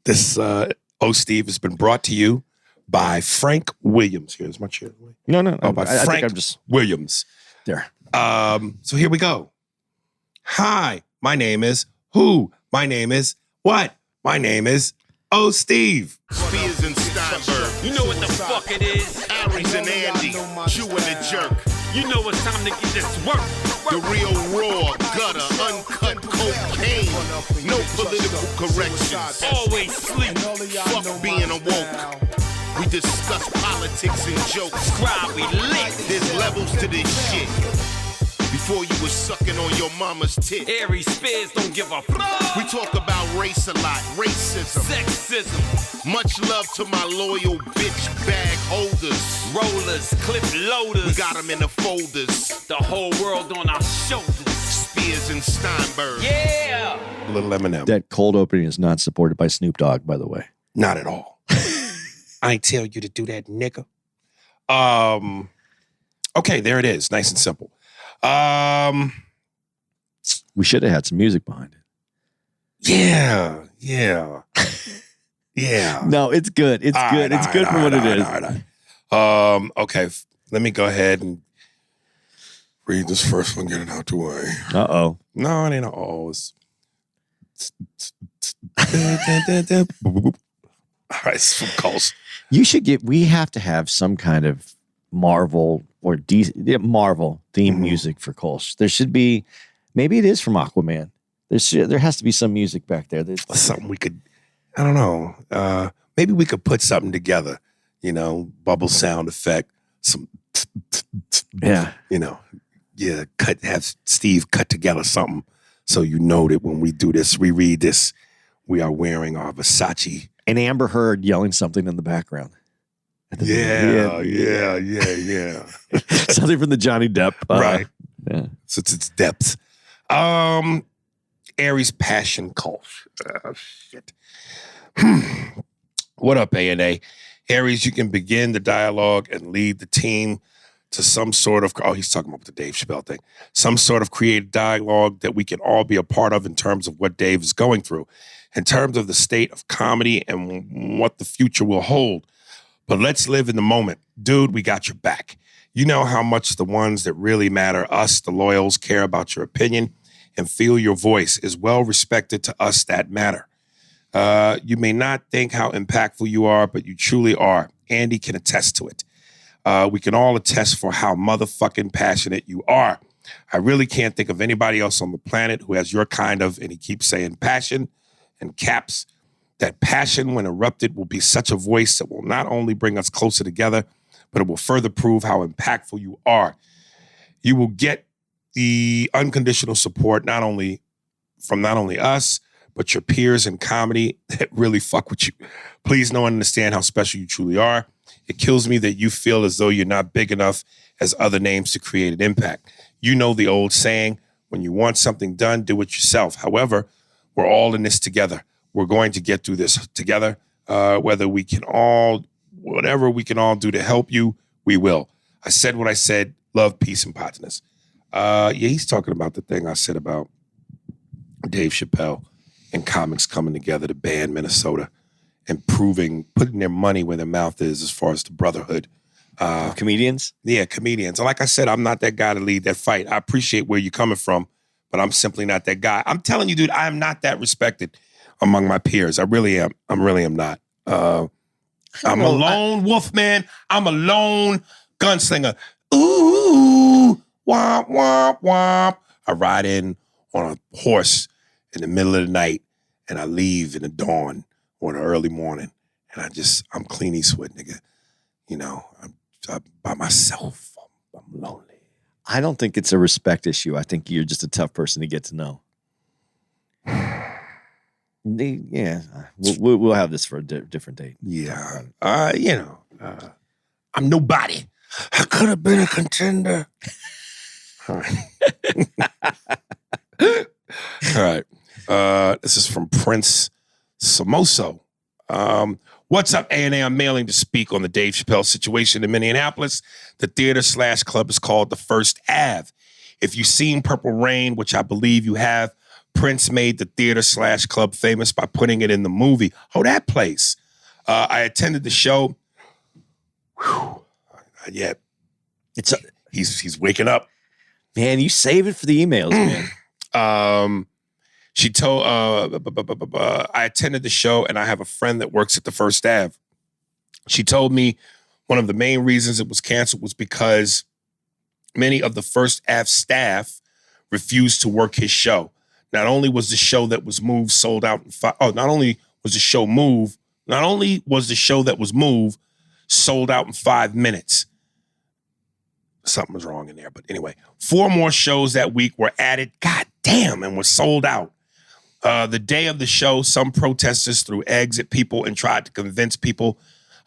This Oh Steve has been brought to you by Frank Williams. Here's my chair. No. Oh, by I Frank think I'm just Williams. there. So here we go. Hi, my name is who? My name is what? My name is Oh Steve. Spears and Steinberg. You know what the fuck it is? Aries and Andy. Jew and the Jerk. You know it's time to get this work. The real raw, gutter, uncut cocaine. No political corrections. Always sleep. Fuck being awoke. We discuss politics and jokes. Subscribe, we lit. There's levels to this shit. Before you was sucking on your mama's tit. Aries Spears don't give a fuck. We talk about race a lot, racism. Sexism. Much love to my loyal bitch bag holders. Rollers, clip loaders. We got them in the folders. The whole world on our shoulders. Spears and Steinberg. Yeah. Little Eminem. That cold opening is not supported by Snoop Dogg, by the way. Not at all. I ain't tell you to do that, nigga. Okay, there it is. Nice and simple. We should have had some music behind it. Yeah. No, it's good. It's good. It's good for what it is. Okay, let me go ahead and read this first one, get it out the way. Uh-oh. No, it ain't a oh. It's all right, it's from Coles. We have to have some kind of Marvel or Marvel theme music for Kolsch. There should be, maybe it is from Aquaman. There has to be some music back there. Something we could, I don't know. Maybe we could put something together, bubble sound effect, some, yeah. Have Steve cut together something so you know that when we do this, we read this, we are wearing our Versace. And Amber Heard yelling something in the background. Yeah. Something from the Johnny Depp. Right. Yeah. So it's depth. Aries passion Kolsch. Shit. What up, A&A? Aries, you can begin the dialogue and lead the team to some sort of, he's talking about the Dave Chappelle thing, some sort of creative dialogue that we can all be a part of in terms of what Dave is going through, in terms of the state of comedy and what the future will hold. But let's live in the moment. Dude, we got your back. You know how much the ones that really matter, us, the loyals, care about your opinion and feel your voice is well respected to us that matter. You may not think how impactful you are, but you truly are. Andy can attest to it. We can all attest for how motherfucking passionate you are. I really can't think of anybody else on the planet who has your kind of, and he keeps saying passion and caps. That passion, when erupted, will be such a voice that will not only bring us closer together, but it will further prove how impactful you are. You will get the unconditional support not only us, but your peers in comedy that really fuck with you. Please know and understand how special you truly are. It kills me that you feel as though you're not big enough as other names to create an impact. You know the old saying, when you want something done, do it yourself. However, we're all in this together. We're going to get through this together. Whatever we can all do to help you, we will. I said what I said. Love, peace, and partners. He's talking about the thing I said about Dave Chappelle and comics coming together to ban Minnesota and putting their money where their mouth is as far as the brotherhood. Comedians? Yeah, comedians. And like I said, I'm not that guy to lead that fight. I appreciate where you're coming from, but I'm simply not that guy. I'm telling you, dude, I am not that respected among my peers. I really am. I really am not. I'm a lone wolf man. I'm a lone gunslinger. Ooh, womp, womp, womp. I ride in on a horse in the middle of the night and I leave in the dawn or the early morning. And I'm Clint Eastwood, nigga. I'm by myself. I'm lonely. I don't think it's a respect issue. I think you're just a tough person to get to know. We'll have this for a different date. Yeah. I'm nobody. I could have been a contender. All right. All right. This is from Prince Somoso. What's up, A&A? I'm mailing to speak on the Dave Chappelle situation in Minneapolis. The theater/club is called the First Ave. If you've seen Purple Rain, which I believe you have, Prince made the theater/club famous by putting it in the movie. Oh, that place. I attended the show. Whew. Not yet. He's waking up. Man, you save it for the emails, man. She told, I attended the show and I have a friend that works at the First Ave. She told me one of the main reasons it was canceled was because many of the First Ave staff refused to work his show. Not only was the show that was moved sold out in not only was the show that was moved sold out in 5 minutes. Something was wrong in there, but anyway, 4 more shows that week were added. God damn, and were sold out. The day of the show, some protesters threw eggs at people and tried to convince people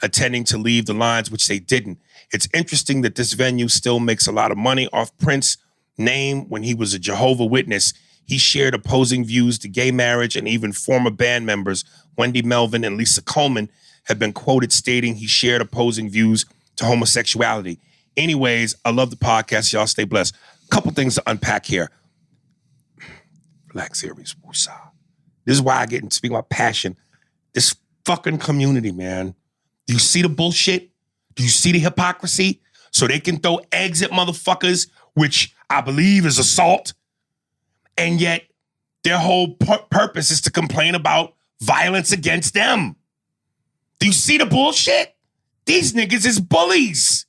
attending to leave the lines, which they didn't. It's interesting that this venue still makes a lot of money off Prince's name. When he was a Jehovah's Witness, he shared opposing views to gay marriage, and even former band members Wendy Melvin and Lisa Coleman have been quoted stating he shared opposing views to homosexuality. Anyways, I love the podcast. Y'all stay blessed. Couple things to unpack here. Black series. Woosah. This is why I get, speaking about passion, this fucking community, man. Do you see the bullshit? Do you see the hypocrisy? So they can throw eggs at motherfuckers, which I believe is assault. And yet their whole purpose is to complain about violence against them. Do you see the bullshit? These niggas is bullies.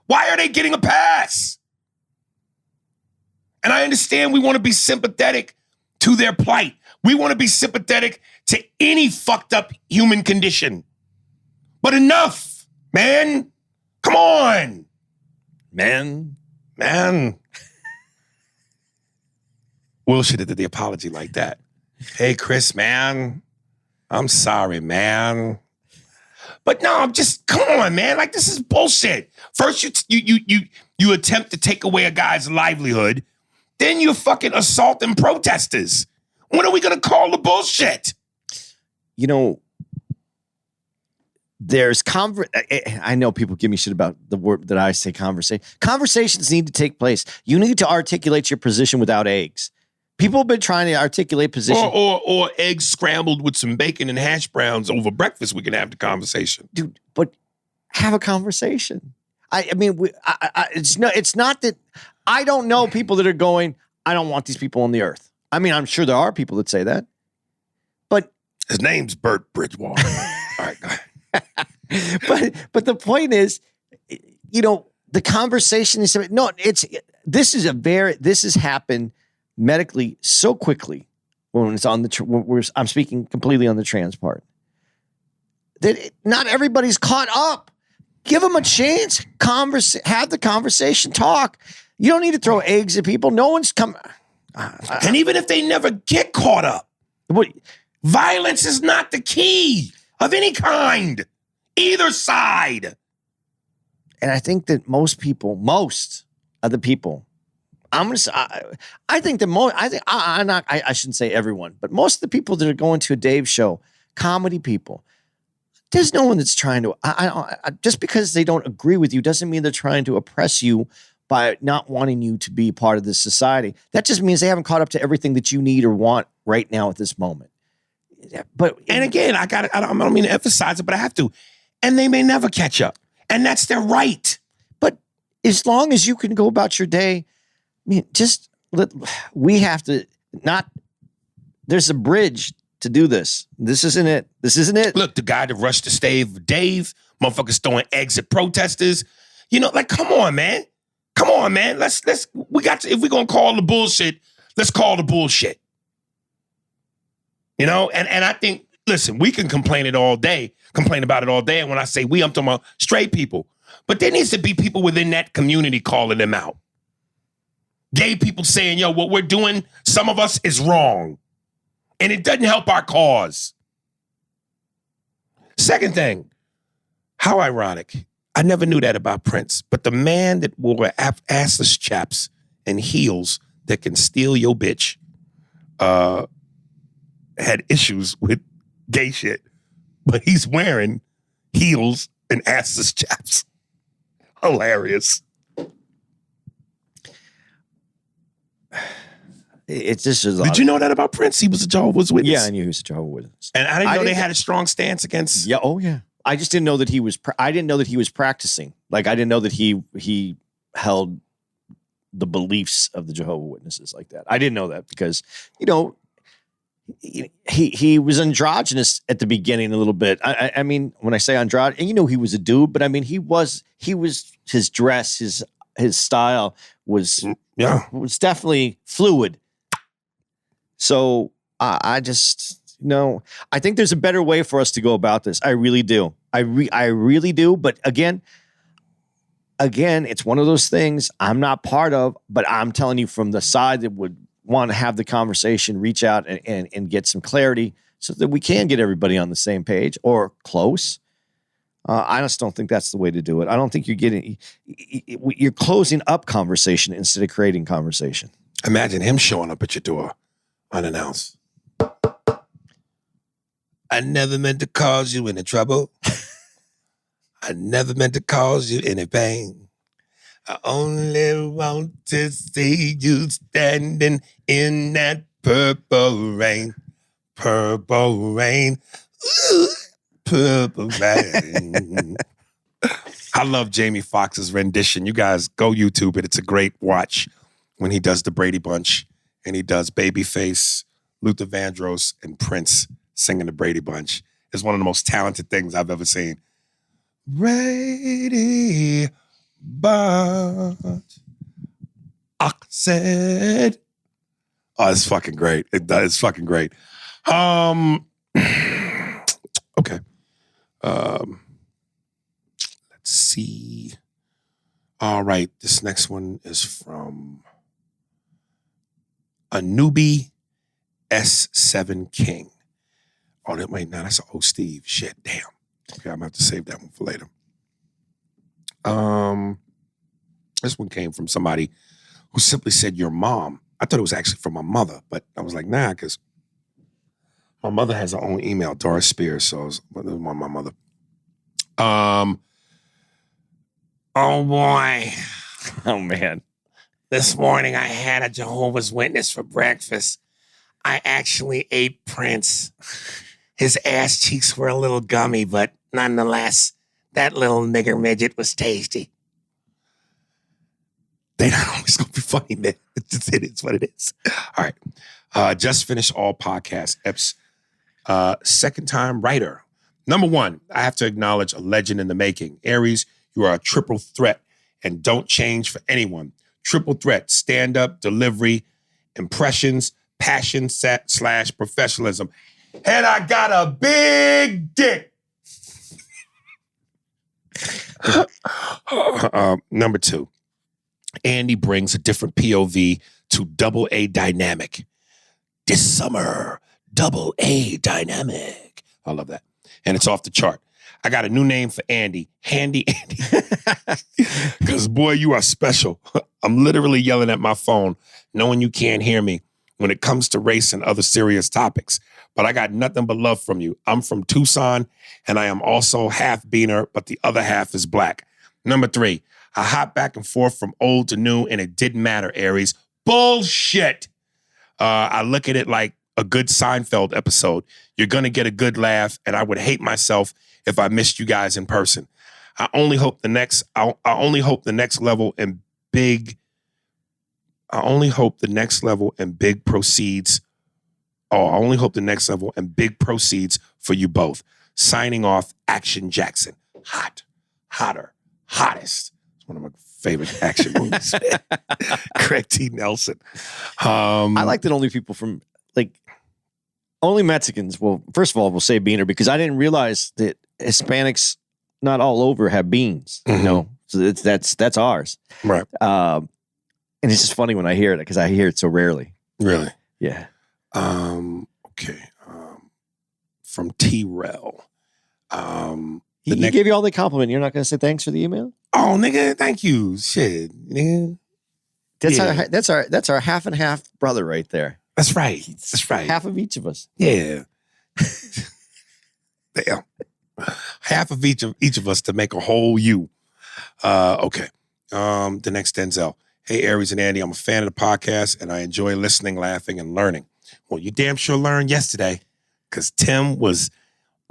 Why are they getting a pass? And I understand we want to be sympathetic to their plight. We want to be sympathetic to any fucked up human condition. But enough, man. Come on. Man. Will should have did the apology like that. Hey, Chris, man. I'm sorry, man. But no, I'm just, come on, man. Like, this is bullshit. First, you attempt to take away a guy's livelihood. Then you're fucking assaulting protesters. When are we going to call the bullshit? You know, there's I know people give me shit about the word that I say conversation. Conversations need to take place. You need to articulate your position without eggs. People have been trying to articulate position. Or eggs scrambled with some bacon and hash browns over breakfast. We can have the conversation. Dude, but have a conversation. I mean, it's not that I don't know people that are going, I don't want these people on the earth. I mean, I'm sure there are people that say that. But his name's Bert Bridgewater. All right, go ahead. But the point is, you know, the conversation is this has happened medically so quickly when it's on I'm speaking completely on the trans part that not everybody's caught up. Give them a chance. Have the conversation. Talk. You don't need to throw eggs at people. No one's come. And even if they never get caught up, violence is not the key of any kind, either side. And I think that most of the people, I'm gonna say, I think that I shouldn't say everyone, but most of the people that are going to a Dave show, comedy people, there's no one that's trying to. Just because they don't agree with you doesn't mean they're trying to oppress you by not wanting you to be part of this society. That just means they haven't caught up to everything that you need or want right now at this moment. And again, I don't mean to emphasize it, but I have to. And they may never catch up, and that's their right. But as long as you can go about your day, I mean, we have to not. There's a bridge to do this. This isn't it. Look, the guy that rushed to save Dave, motherfuckers throwing eggs at protesters. You know, like, come on, man. If we're gonna call the bullshit, let's call the bullshit. You know, and I think, listen, we can complain about it all day. And when I say we, I'm talking about straight people. But there needs to be people within that community calling them out. Gay people saying, yo, what we're doing, some of us is wrong. And it doesn't help our cause. Second thing, how ironic. I never knew that about Prince, but the man that wore assless chaps and heels that can steal your bitch had issues with gay shit, but he's wearing heels and assless chaps. Hilarious. It's just a lot. Did you know that about Prince? He was a Jehovah's Witness. Yeah, I knew he was a Jehovah's Witness. And I didn't know they had a strong stance against. Yeah. Oh, yeah. I just didn't know that he was. I didn't know that he was practicing. Like I didn't know that he held the beliefs of the Jehovah's Witnesses like that. I didn't know that because he was androgynous at the beginning a little bit. I mean, when I say androgynous, he was a dude, but I mean he was his dress, his style was definitely fluid. So I just I think there's a better way for us to go about this. I really do. I really do. But again, it's one of those things I'm not part of, but I'm telling you from the side that would want to have the conversation, reach out and get some clarity so that we can get everybody on the same page or close. I just don't think that's the way to do it. I don't think you're closing up conversation instead of creating conversation. Imagine him showing up at your door unannounced. I never meant to cause you any trouble. I never meant to cause you any pain. I only want to see you standing in that purple rain. Purple rain. Ooh, purple rain. I love Jamie Foxx's rendition. You guys go YouTube it. It's a great watch when he does the Brady Bunch and he does Babyface, Luther Vandross, and Prince singing the Brady Bunch. It's one of the most talented things I've ever seen. Brady Bunch. I said. Oh, it's fucking great. It's fucking great. Okay. Let's see. All right. This next one is from a newbie S7 King. Oh, wait, no, that's Oh Steve. Shit, damn. Okay, I'm gonna have to save that one for later. This one came from somebody who simply said, your mom. I thought it was actually from my mother, but I was like, nah, because my mother has her own email, Doris Spears, so it was my mother. Oh boy. Oh man. This morning I had a Jehovah's Witness for breakfast. I actually ate Prince. His ass cheeks were a little gummy, but nonetheless, that little nigger midget was tasty. They not always gonna be funny, man. It is what it is. All right. Just finished all podcasts. Epps, second time writer. Number one, I have to acknowledge a legend in the making. Aries, you are a triple threat and don't change for anyone. Triple threat, stand-up, delivery, impressions, passion / professionalism. And I got a big dick. Number two, Andy brings a different POV to Double A Dynamic. This summer, Double A Dynamic. I love that. And it's off the chart. I got a new name for Andy. Handy Andy. Because, boy, you are special. I'm literally yelling at my phone, knowing you can't hear me when it comes to race and other serious topics. But I got nothing but love from you. I'm from Tucson, and I am also half Beaner, but the other half is black. Number three, I hop back and forth from old to new, and it didn't matter, Aries. Bullshit. I look at it like a good Seinfeld episode. You're going to get a good laugh, and I would hate myself if I missed you guys in person. I only hope the next level and big proceeds. Oh, I only hope the next level and big proceeds for you both. Signing off, Action Jackson. Hot, hotter, hottest. It's one of my favorite action movies. Craig T. Nelson. I like that only people from only Mexicans. Well, first of all, will say beaner because I didn't realize that Hispanics not all over have beans. Mm-hmm. You know, so that's ours. Right. And it's just funny when I hear it because I hear it so rarely. Really? Yeah. Okay. From T-Rel. He gave you all the compliment. You're not going to say thanks for the email? Oh, nigga, thank you. Shit, nigga. That's our half and half brother right there. That's right. That's right. Half of each of us. Yeah. Damn. Half of each of us to make a whole you. Okay. The next Denzel. Hey, Aries and Andy, I'm a fan of the podcast, and I enjoy listening, laughing, and learning. Well, you damn sure learned yesterday, because Tim was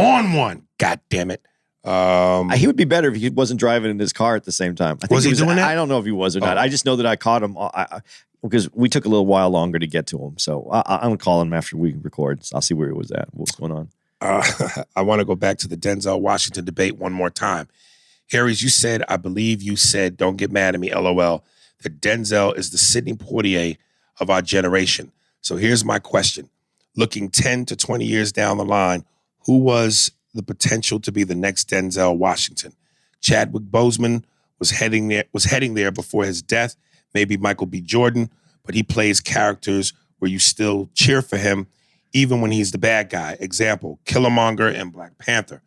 on one. God damn it. He would be better if he wasn't driving in his car at the same time. I think Was he doing that? I don't know if he was or not. Oh. I just know that I caught him because we took a little while longer to get to him. So I'm going to call him after we record. I'll see where he was at. What's going on? I want to go back to the Denzel Washington debate one more time. Harry's, you said, I believe you said, don't get mad at me, LOL, that Denzel is the Sidney Poitier of our generation. So here's my question. Looking 10 to 20 years down the line, who was the potential to be the next Denzel Washington? Chadwick Boseman was heading there before his death. Maybe Michael B. Jordan, but he plays characters where you still cheer for him even when he's the bad guy. Example, Killmonger and Black Panther.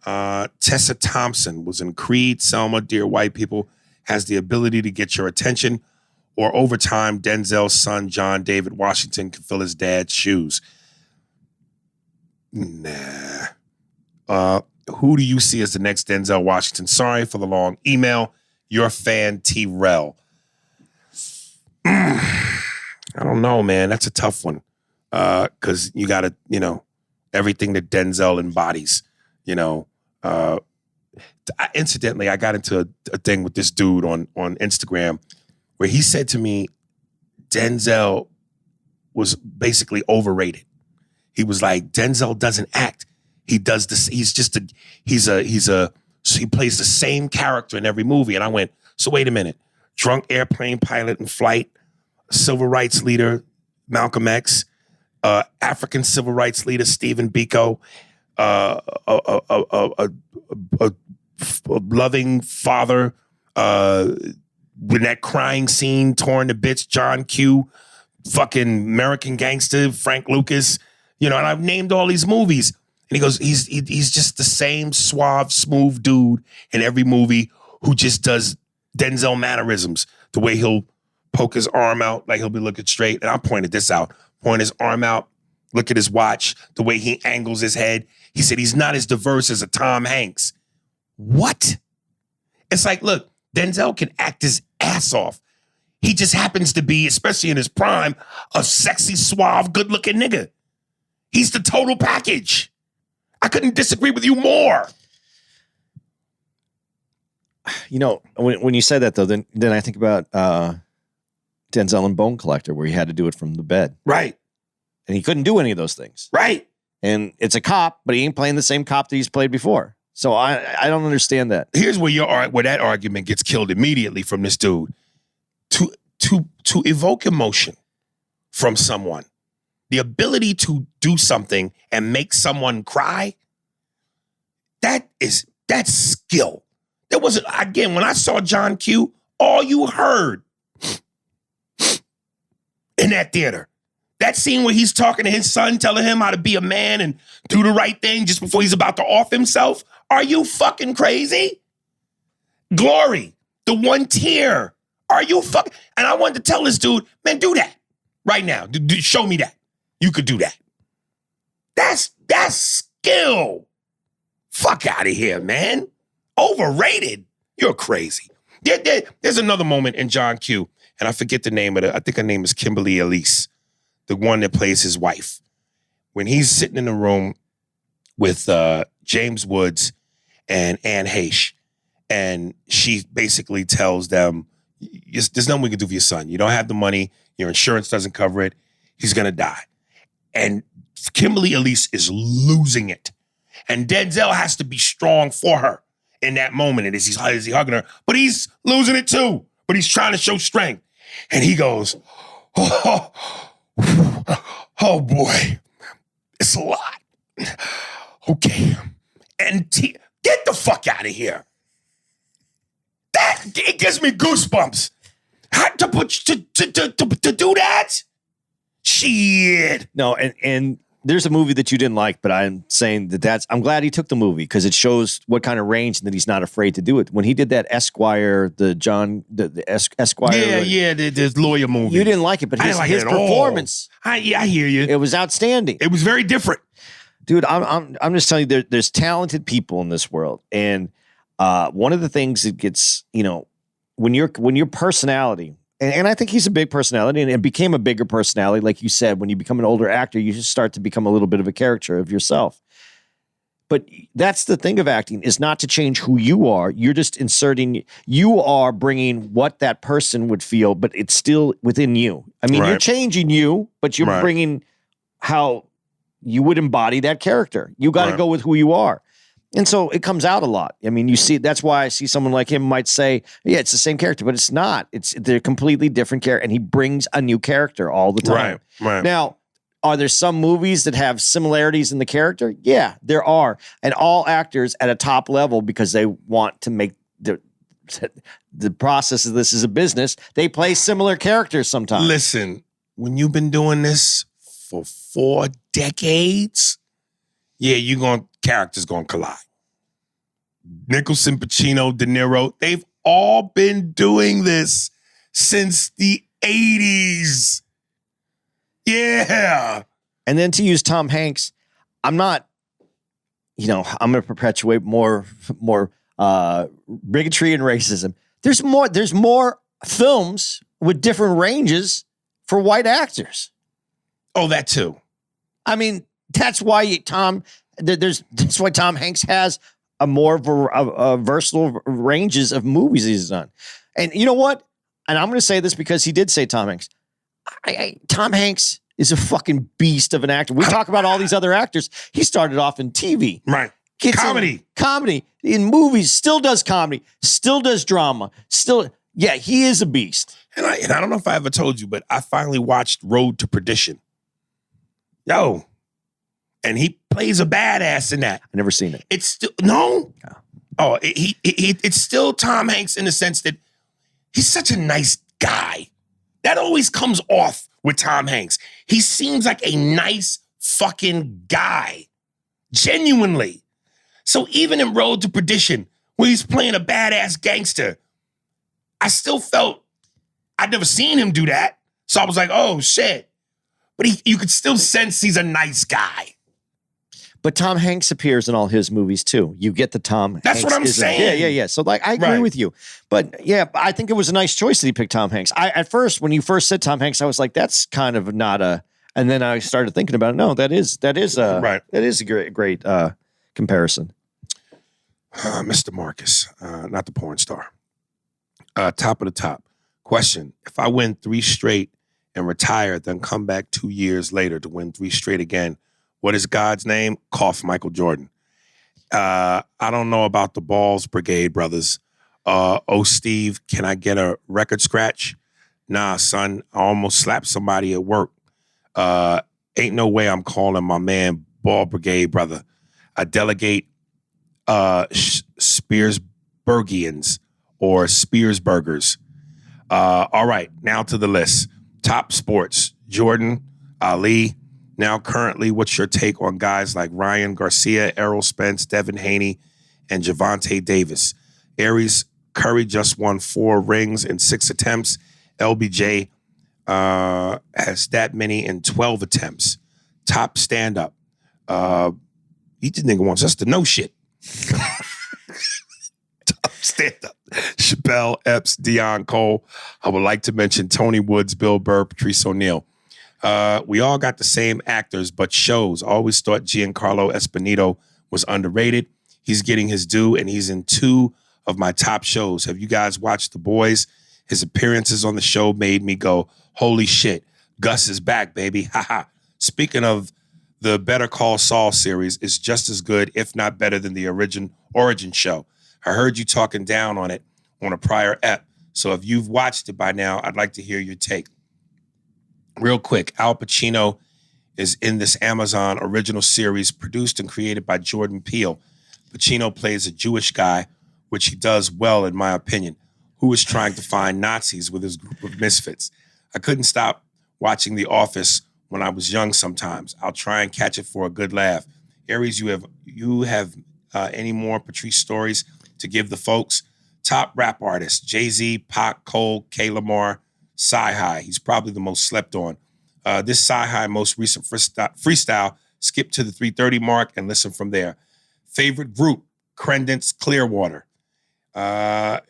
Tessa Thompson was in Creed, Selma, Dear White People, has the ability to get your attention, or over time, Denzel's son, John David Washington, can fill his dad's shoes. Nah. Who do you see as the next Denzel Washington? Sorry for the long email. Your fan, T-Rel. I don't know, man. That's a tough one. Because you got to, everything that Denzel embodies, Incidentally, I got into a thing with this dude on Instagram where he said to me, Denzel was basically overrated. He was like, Denzel doesn't act. He does this. He plays the same character in every movie. And I went, so wait a minute. Drunk airplane pilot in flight, civil rights leader, Malcolm X, African civil rights leader, Stephen Biko, a loving father, with that crying scene, torn to bits, John Q, fucking American Gangster, Frank Lucas, and I've named all these movies. And he goes, he's just the same suave, smooth dude in every movie who just does Denzel mannerisms, the way he'll poke his arm out like he'll be looking straight. And I pointed this out, point his arm out, look at his watch, the way he angles his head. He said he's not as diverse as a Tom Hanks. What? It's like, look, Denzel can act his ass off. He just happens to be, especially in his prime, a sexy, suave, good-looking nigga. He's the total package. I couldn't disagree with you more. When you said that, though, then I think about Denzel in Bone Collector, where he had to do it from the bed. Right. And he couldn't do any of those things. Right. And it's a cop, but he ain't playing the same cop that he's played before. So I don't understand that. Here's where that argument gets killed immediately from this dude. To evoke emotion from someone, the ability to do something and make someone cry, that's skill. There wasn't, again, when I saw John Q, all you heard in that theater, that scene where he's talking to his son, telling him how to be a man and do the right thing just before he's about to off himself. Are you fucking crazy? Glory, the one tear. Are you fucking? And I wanted to tell this dude, man, do that right now. Show me that. You could do that. That's skill. Fuck out of here, man. Overrated. You're crazy. There's another moment in John Q, and I forget the name of it. I think her name is Kimberly Elise, the one that plays his wife. When he's sitting in the room with James Woods and Anne Heche, and she basically tells them, there's nothing we can do for your son. You don't have the money. Your insurance doesn't cover it. He's going to die. And Kimberly Elise is losing it. And Denzel has to be strong for her in that moment. And as he's hugging her, but he's losing it too. But he's trying to show strength. And he goes, oh boy, it's a lot. Okay. And get the fuck out of here. It gives me goosebumps. How to do that? Shit. No, and there's a movie that you didn't like, but I'm saying I'm glad he took the movie because it shows what kind of range and that he's not afraid to do it. When he did that Esquire, the Esquire. Yeah, the lawyer movie. You didn't like it, but his performance. I hear you. It was outstanding. It was very different. Dude, I'm just telling you, there's talented people in this world. And one of the things that gets, when your personality And I think he's a big personality, and it became a bigger personality. Like you said, when you become an older actor, you just start to become a little bit of a caricature of yourself. But that's the thing of acting, is not to change who you are. You're just inserting, you are bringing what that person would feel, but it's still within you. I mean, you're changing you, but you're bringing how you would embody that character. You got to go with who you are. And so it comes out a lot. I mean, you see, that's why I see someone like him might say, yeah, it's the same character, but it's not. They're completely different character, and he brings a new character all the time. Right. Now, are there some movies that have similarities in the character? Yeah, there are. And all actors at a top level, because they want to make the process of this is a business, they play similar characters sometimes. Listen, when you've been doing this for 4 decades, characters gonna collide. Nicholson, Pacino, De Niro, they've all been doing this since the 80s. Yeah. And then to use Tom Hanks, I'm not, I'm going to perpetuate more bigotry and racism. There's more films with different ranges for white actors. Oh, that too. I mean, that's why Tom Hanks has a more versatile ranges of movies he's done. And you know what? And I'm going to say this because he did say Tom Hanks. Tom Hanks is a fucking beast of an actor. We talk about all these other actors. He started off in TV. Right. Comedy. In movies, still does comedy, still does drama. He is a beast. And I don't know if I ever told you, but I finally watched Road to Perdition. Yo. And he plays a badass in that. I've never seen it. It's still, no? Oh, it's still Tom Hanks in the sense that he's such a nice guy. That always comes off with Tom Hanks. He seems like a nice fucking guy. Genuinely. So even in Road to Perdition, where he's playing a badass gangster, I still felt I'd never seen him do that. So I was like, oh, shit. But you could still sense he's a nice guy. But Tom Hanks appears in all his movies too. You get the Tom That's Hanks. what I'm saying. Yeah. So I agree with you. But yeah, I think it was a nice choice that he picked Tom Hanks. At first, when you first said Tom Hanks, I was like, that's kind of not a, and then I started thinking about it. No, that is a great comparison. Mr. Marcus, not the porn star. Top of the top. Question. If I win 3 straight and retire, then come back 2 years later to win 3 straight again, what is God's name? Cough, Michael Jordan. I don't know about the Balls Brigade, brothers. Steve, can I get a record scratch? Nah, son, I almost slapped somebody at work. Ain't no way I'm calling my man Ball Brigade, brother. I delegate Spearsburgians or Spearsburgers. All right, now to the list. Top sports, Jordan, Ali. Now, currently, what's your take on guys like Ryan Garcia, Errol Spence, Devin Haney, and Javante Davis? Aries Curry just won 4 rings in 6 attempts. LBJ has that many in 12 attempts. Top stand-up. He just nigga wants us to know shit. Top stand-up. Chappelle, Epps, Deion Cole. I would like to mention Tony Woods, Bill Burr, Patrice O'Neal. We all got the same actors, but shows. Always thought Giancarlo Esposito was underrated. He's getting his due, and he's in 2 of my top shows. Have you guys watched The Boys? His appearances on the show made me go, holy shit, Gus is back, baby. Haha. Speaking of the Better Call Saul series, is just as good, if not better than the origin show. I heard you talking down on it on a prior ep, so if you've watched it by now, I'd like to hear your take. Real quick, Al Pacino is in this Amazon original series produced and created by Jordan Peele. Pacino plays a Jewish guy, which he does well, in my opinion, who is trying to find Nazis with his group of misfits. I couldn't stop watching The Office when I was young sometimes. I'll try and catch it for a good laugh. Aries, you have any more Patrice stories to give the folks? Top rap artists, Jay-Z, Pac, Cole, K. Lamar, Sci-Hi. He's probably the most slept on. This Sci-Hi most recent freestyle, skip to the 3:30 mark and listen from there. Favorite group, Credence Clearwater.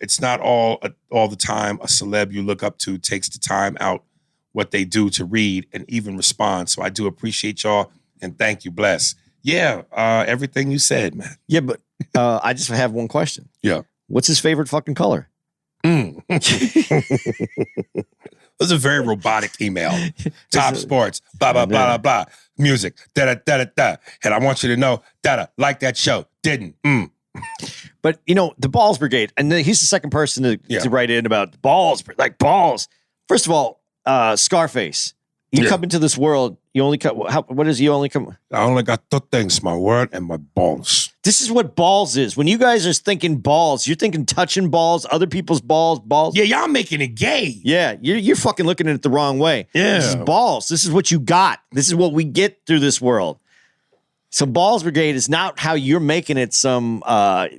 It's not all the time a celeb you look up to takes the time out what they do to read and even respond. So I do appreciate y'all and thank you, bless. Yeah, everything you said, man. Yeah, but I just have one question. Yeah. What's his favorite fucking color? It was a very robotic email. Top sports, blah, blah, blah, blah, blah. Music, da-da-da-da-da. And I want you to know, da-da, like that show. Didn't. But, you know, the Balls Brigade, and then he's the second person to write in about balls, like balls. First of all, Scarface. You come into this world, you only come, what is you only come? I only got two things, my word and my balls. This is what balls is. When you guys are thinking balls, you're thinking touching balls, other people's balls. Yeah, y'all making it gay. Yeah, you're fucking looking at it the wrong way. Yeah. This is balls. This is what you got. This is what we get through this world. So Balls Brigade is not how you're making it some,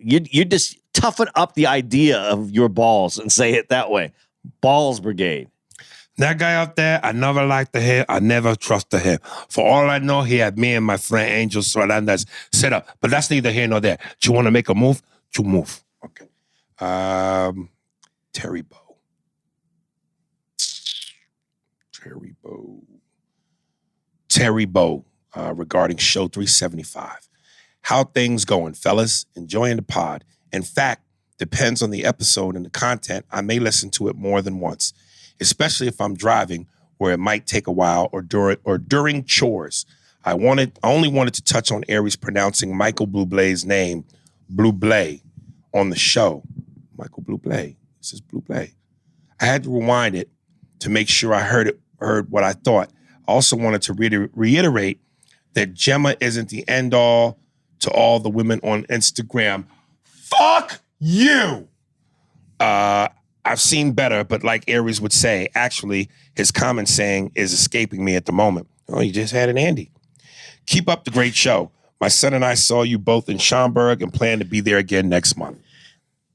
you just toughen up the idea of your balls and say it that way. Balls Brigade. That guy out there, I never liked the hair. I never trusted him. For all I know, he had me and my friend Angel Solandas set up. But that's neither here nor there. Do you want to make a move? You move. Okay. Terry Bow. Regarding show 375. How things going, fellas? Enjoying the pod. In fact, depends on the episode and the content. I may listen to it more than once, especially if I'm driving, where it might take a while, or during chores. I only wanted to touch on Aries pronouncing Michael Bublé's name, Bublé, on the show. Michael Bublé. This is Bublé. I had to rewind it to make sure I heard what I thought. I also wanted to reiterate that Gemma isn't the end all to all the women on Instagram. Fuck you! I've seen better, but like Aries would say, actually, his comment saying is escaping me at the moment. Oh, you just had an Andy. Keep up the great show. My son and I saw you both in Steinberg and plan to be there again next month.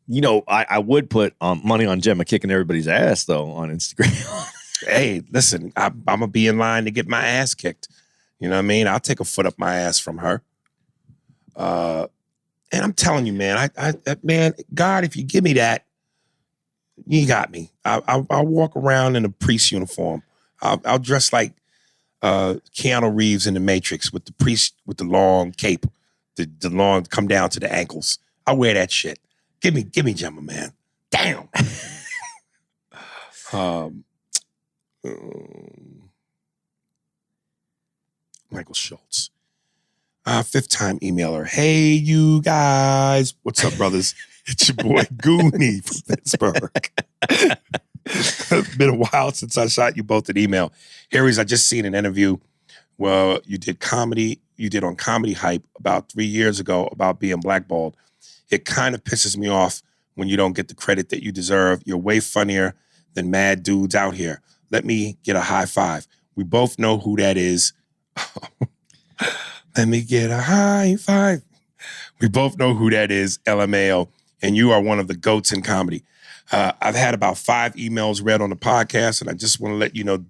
You know, I would put money on Gemma kicking everybody's ass, though, on Instagram. Hey, listen, I'm going to be in line to get my ass kicked. You know what I mean? I'll take a foot up my ass from her. And I'm telling you, man, man, God, if you give me that, you got me. I'll walk around in a priest uniform. I'll dress like Keanu Reeves in The Matrix with the priest with the long cape, the long come down to the ankles. I'll wear that shit. Give me Gemma, man. Damn. Michael Schultz. Fifth time emailer. Hey, you guys. What's up, brothers? It's your boy Goonie from Pittsburgh. It's been a while since I shot you both an email. Aries, I just seen an interview where you did on Comedy Hype about 3 years ago about being blackballed. It kind of pisses me off when you don't get the credit that you deserve. You're way funnier than mad dudes out here. Let me get a high five. We both know who that is. Let me get a high five. We both know who that is, LMAO, and you are one of the GOATs in comedy. I've had about 5 emails read on the podcast, and I just want to let you know,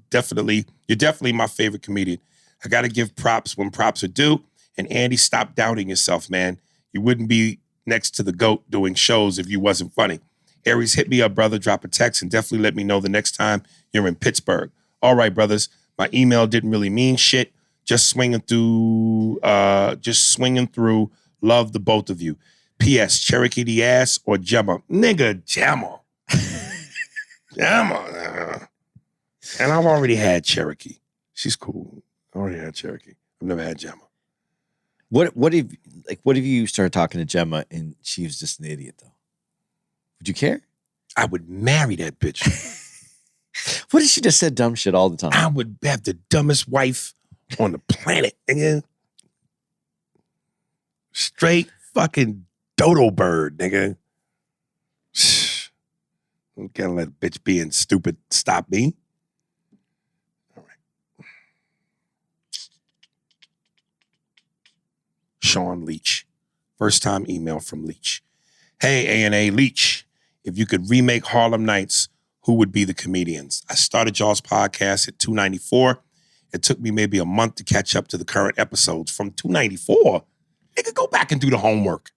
you're definitely my favorite comedian. I got to give props when props are due. And Andy, stop doubting yourself, man. You wouldn't be next to the GOAT doing shows if you wasn't funny. Aries, hit me up, brother. Drop a text and definitely let me know the next time you're in Pittsburgh. All right, brothers. My email didn't really mean shit. Just swinging through. Love the both of you. P.S. Cherokee the ass or Gemma? Nigga, Gemma. Gemma. And I've already had Cherokee. She's cool. I already had Cherokee. I've never had Gemma. What if you started talking to Gemma and she was just an idiot, though? Would you care? I would marry that bitch. What if she just said dumb shit all the time? I would have the dumbest wife on the planet, nigga. Straight fucking dodo bird, nigga. I'm gonna let a bitch being stupid stop me. All right. Sean Leach. First time email from Leach. Hey, A&A Leach. If you could remake Harlem Nights, who would be the comedians? I started y'all's podcast at 294. It took me maybe a month to catch up to the current episodes. From 294, nigga, go back and do the homework.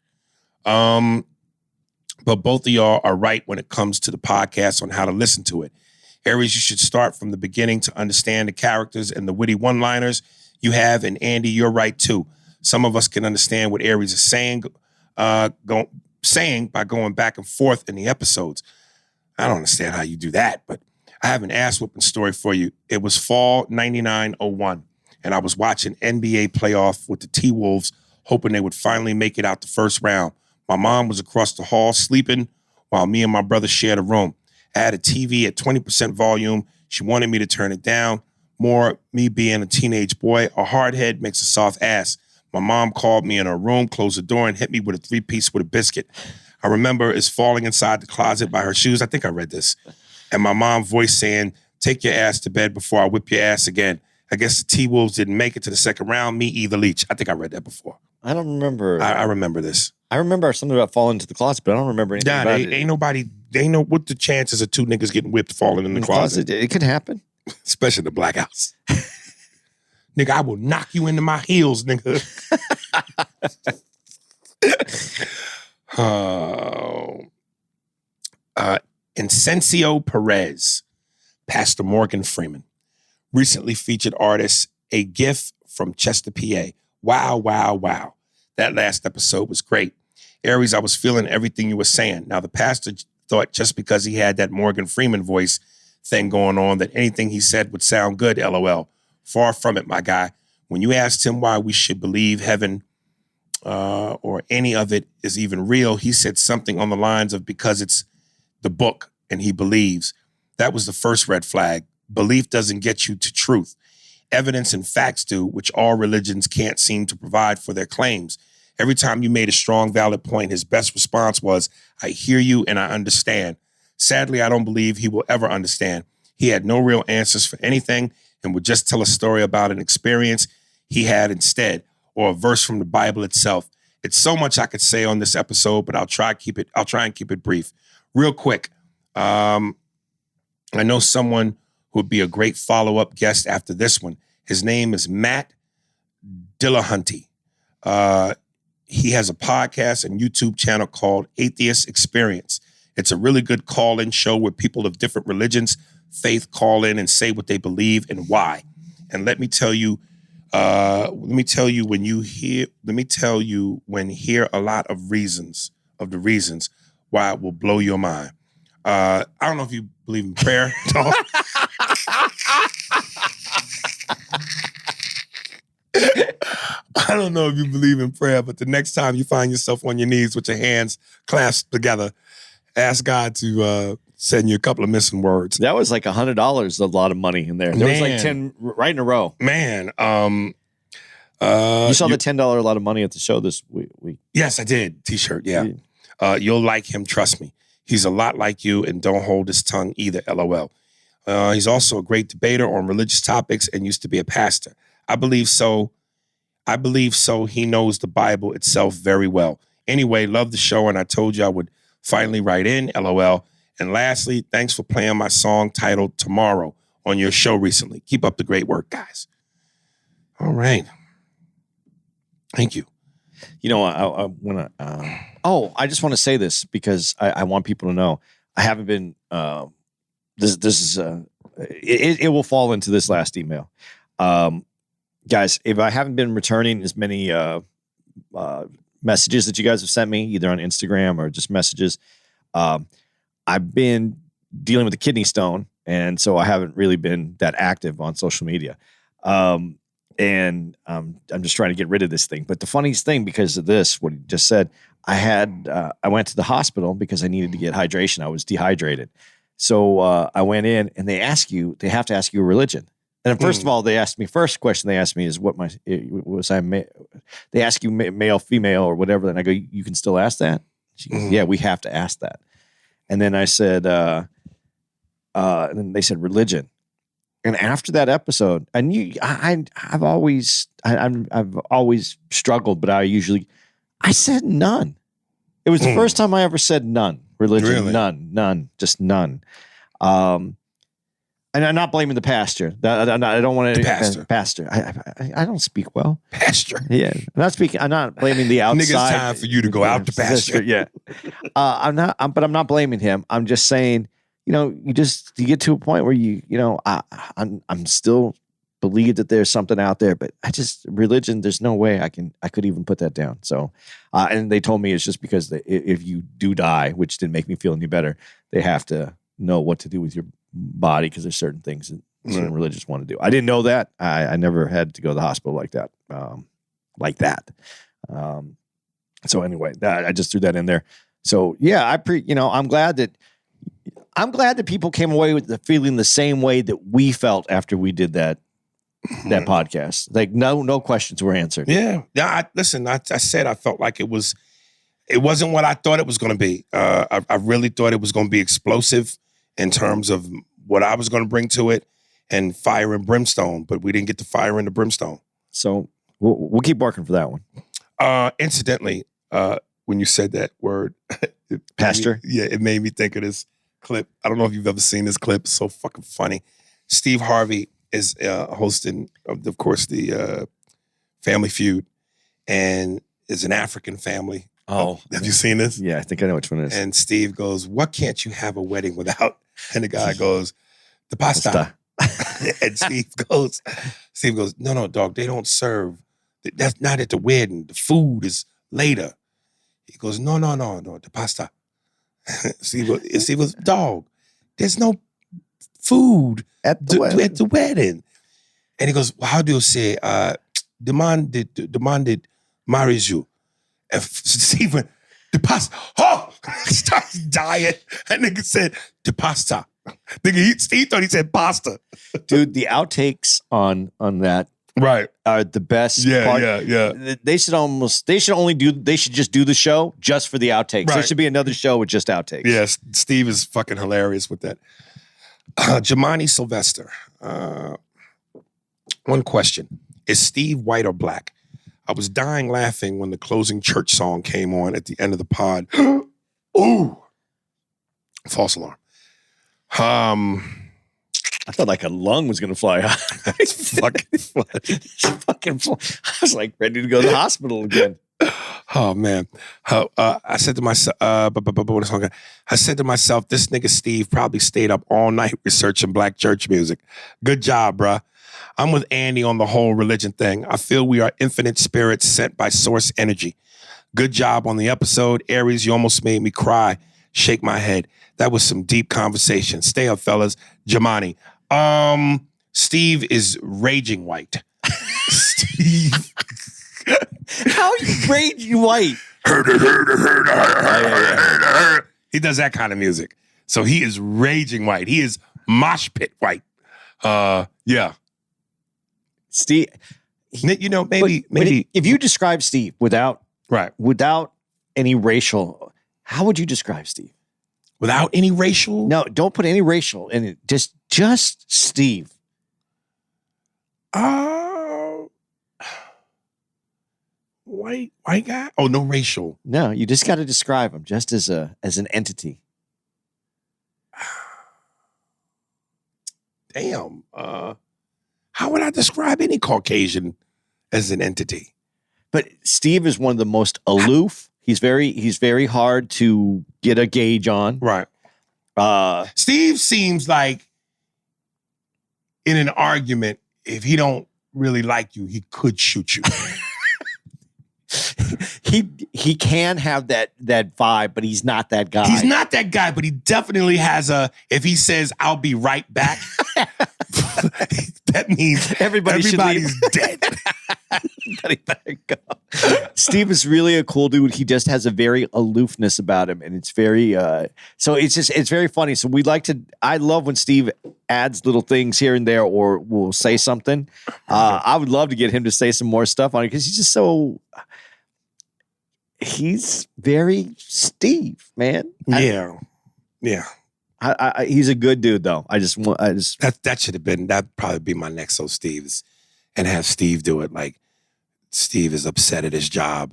But But both of y'all are right when it comes to the podcast on how to listen to it. Aries, you should start from the beginning to understand the characters and the witty one-liners you have. And Andy, you're right too. Some of us can understand what Aries is saying, saying by going back and forth in the episodes. I don't understand how you do that, but I have an ass-whooping story for you. It was fall 99-01, and I was watching NBA playoff with the T-Wolves, hoping they would finally make it out the first round. My mom was across the hall sleeping while me and my brother shared a room. I had a TV at 20% volume. She wanted me to turn it down. More, me being a teenage boy, a hard head makes a soft ass. My mom called me in her room, closed the door, and hit me with a 3-piece with a biscuit. I remember is falling inside the closet by her shoes. I think I read this. And my mom's voice saying, take your ass to bed before I whip your ass again. I guess the T-Wolves didn't make it to the second round. Me either, Leach. I think I read that before. I don't remember. I remember this. I remember something about falling into the closet, but I don't remember anything about it. Ain't nobody, they ain't know what the chances of two niggas getting whipped falling in the closet. It could happen. Especially the black house. Nigga, I will knock you into my heels, nigga. Incencio Perez, Pastor Morgan Freeman, recently featured artist, A Gift from Chester, PA. Wow, wow, wow. That last episode was great. Aries, I was feeling everything you were saying. Now, the pastor thought just because he had that Morgan Freeman voice thing going on that anything he said would sound good, LOL. Far from it, my guy. When you asked him why we should believe heaven or any of it is even real, he said something on the lines of because it's the book and he believes. That was the first red flag. Belief doesn't get you to truth. Evidence and facts do, which all religions can't seem to provide for their claims. Every time you made a strong, valid point, his best response was, I hear you and I understand. Sadly, I don't believe he will ever understand. He had no real answers for anything and would just tell a story about an experience he had instead, or a verse from the Bible itself. It's so much I could say on this episode, but I'll try and keep it brief. Real quick, I know someone who would be a great follow-up guest after this one. His name is Matt Dillahunty. He has a podcast and YouTube channel called Atheist Experience. It's a really good call-in show where people of different religions, faith call in and say what they believe and why. And let me tell you when hear a lot of the reasons why it will blow your mind. I don't know if you believe in prayer. I don't know if you believe in prayer, but the next time you find yourself on your knees with your hands clasped together, ask God to send you a couple of missing words. That was like $100, a lot of money in there. There was like 10 right in a row. Man. You saw the $10 a lot of money at the show this week. Yes, I did. T-shirt, yeah. You'll like him, trust me. He's a lot like you and don't hold his tongue either, LOL. He's also a great debater on religious topics and used to be a pastor. I believe so. He knows the Bible itself very well. Anyway, love the show, and I told you I would finally write in, LOL. And lastly, thanks for playing my song titled Tomorrow on your show recently. Keep up the great work, guys. All right. Thank you. You know, I want to. I just want to say this because I want people to know I haven't been. This is it will fall into this last email, guys. If I haven't been returning as many messages that you guys have sent me, either on Instagram or just messages, I've been dealing with a kidney stone, and so I haven't really been that active on social media. And I'm just trying to get rid of this thing. But the funniest thing, because of this, what he just said, I went to the hospital because I needed to get hydration. I was dehydrated. So I went in, and they have to ask you a religion. And first of all, first question they asked me is they ask you male, female, or whatever. And I go, you can still ask that? She goes, yeah, we have to ask that. And then I said, and then they said religion. And after that episode, I've always struggled, but I said none. It was the first time I ever said none. Religion, really? None, just none. And I'm not blaming the pastor. I don't want to. Pastor. I don't speak well. Pastor. Yeah, I'm not blaming the outside. Niggas, time for you to go out to pasture. Yeah. But I'm not blaming him. I'm just saying, you get to a point where I'm still believe that there's something out there, but religion, there's no way I could even put that down. So, and they told me it's just because if you do die, which didn't make me feel any better, they have to know what to do with your body because there's certain things that certain religions want to do. I didn't know that. I never had to go to the hospital like that. So anyway, I just threw that in there. So yeah, I'm glad that people came away with the feeling the same way that we felt after we did that podcast. Like no questions were answered. Yeah. Listen, I said I felt like it wasn't what I thought it was going to be. I really thought it was going to be explosive in terms of what I was going to bring to it and fire and brimstone, but we didn't get the fire and the brimstone. So we'll keep working for that one. Incidentally, when you said that word, Pastor? It made me think of this clip. I don't know if you've ever seen this clip. It's so fucking funny. Steve Harvey is hosting, of course, the Family Feud, and is an African family. Oh, have you seen this? Yeah, I think I know which one it is. And Steve goes, "What can't you have a wedding without?" And the guy goes, "The pasta." And Steve goes, "No, dog, they don't serve. That's not at the wedding. The food is later." He goes, no, the pasta. Steve goes, "Dog, there's no food at the wedding." And he goes, "Well, how do you say, demanded marries you?" And Steve went, "The pasta." Oh, starts dying. And nigga said, "The pasta." Steve thought he said pasta. Dude, the outtakes on that are the best part. Yeah. They should just do the show just for the outtakes. Right. There should be another show with just outtakes. Yes, Steve is fucking hilarious with that. Jamani Sylvester. One question. Is Steve white or black? I was dying laughing when the closing church song came on at the end of the pod. Ooh. False alarm. I thought like a lung was going to fly out. It's fucking I was like ready to go to the hospital again. Oh man. I said to myself, I said to myself, this nigga Steve probably stayed up all night researching black church music. Good job, bruh. I'm with Andy on the whole religion thing. I feel we are infinite spirits sent by source energy. Good job on the episode. Aries, you almost made me cry. Shake my head. That was some deep conversation. Stay up, fellas. Jamani. Steve is raging white. Steve. How you raging white? He does that kind of music. So he is raging white. He is mosh pit white. Yeah. Steve, maybe if you describe Steve without any racial, how would you describe Steve? Without any racial? No, don't put any racial in it. Just Steve. White guy? Oh, no racial. No, you just got to describe him just as an entity. Damn. How would I describe any Caucasian as an entity? But Steve is one of the most aloof. He's very hard to get a gauge on. Right. Steve seems like in an argument, if he don't really like you, he could shoot you. He can have that vibe, but he's not that guy. He's not that guy, but he definitely has if he says, "I'll be right back," that means everybody's dead. Everybody better go. Steve is really a cool dude. He just has a very aloofness about him, and it's very so it's very funny. So I love when Steve adds little things here and there or will say something. I would love to get him to say some more stuff on it because he's just so he's very Steve, man. Yeah. He's a good dude though. That should have been, that'd probably be my next So Steve's, and have Steve do it. Like Steve is upset at his job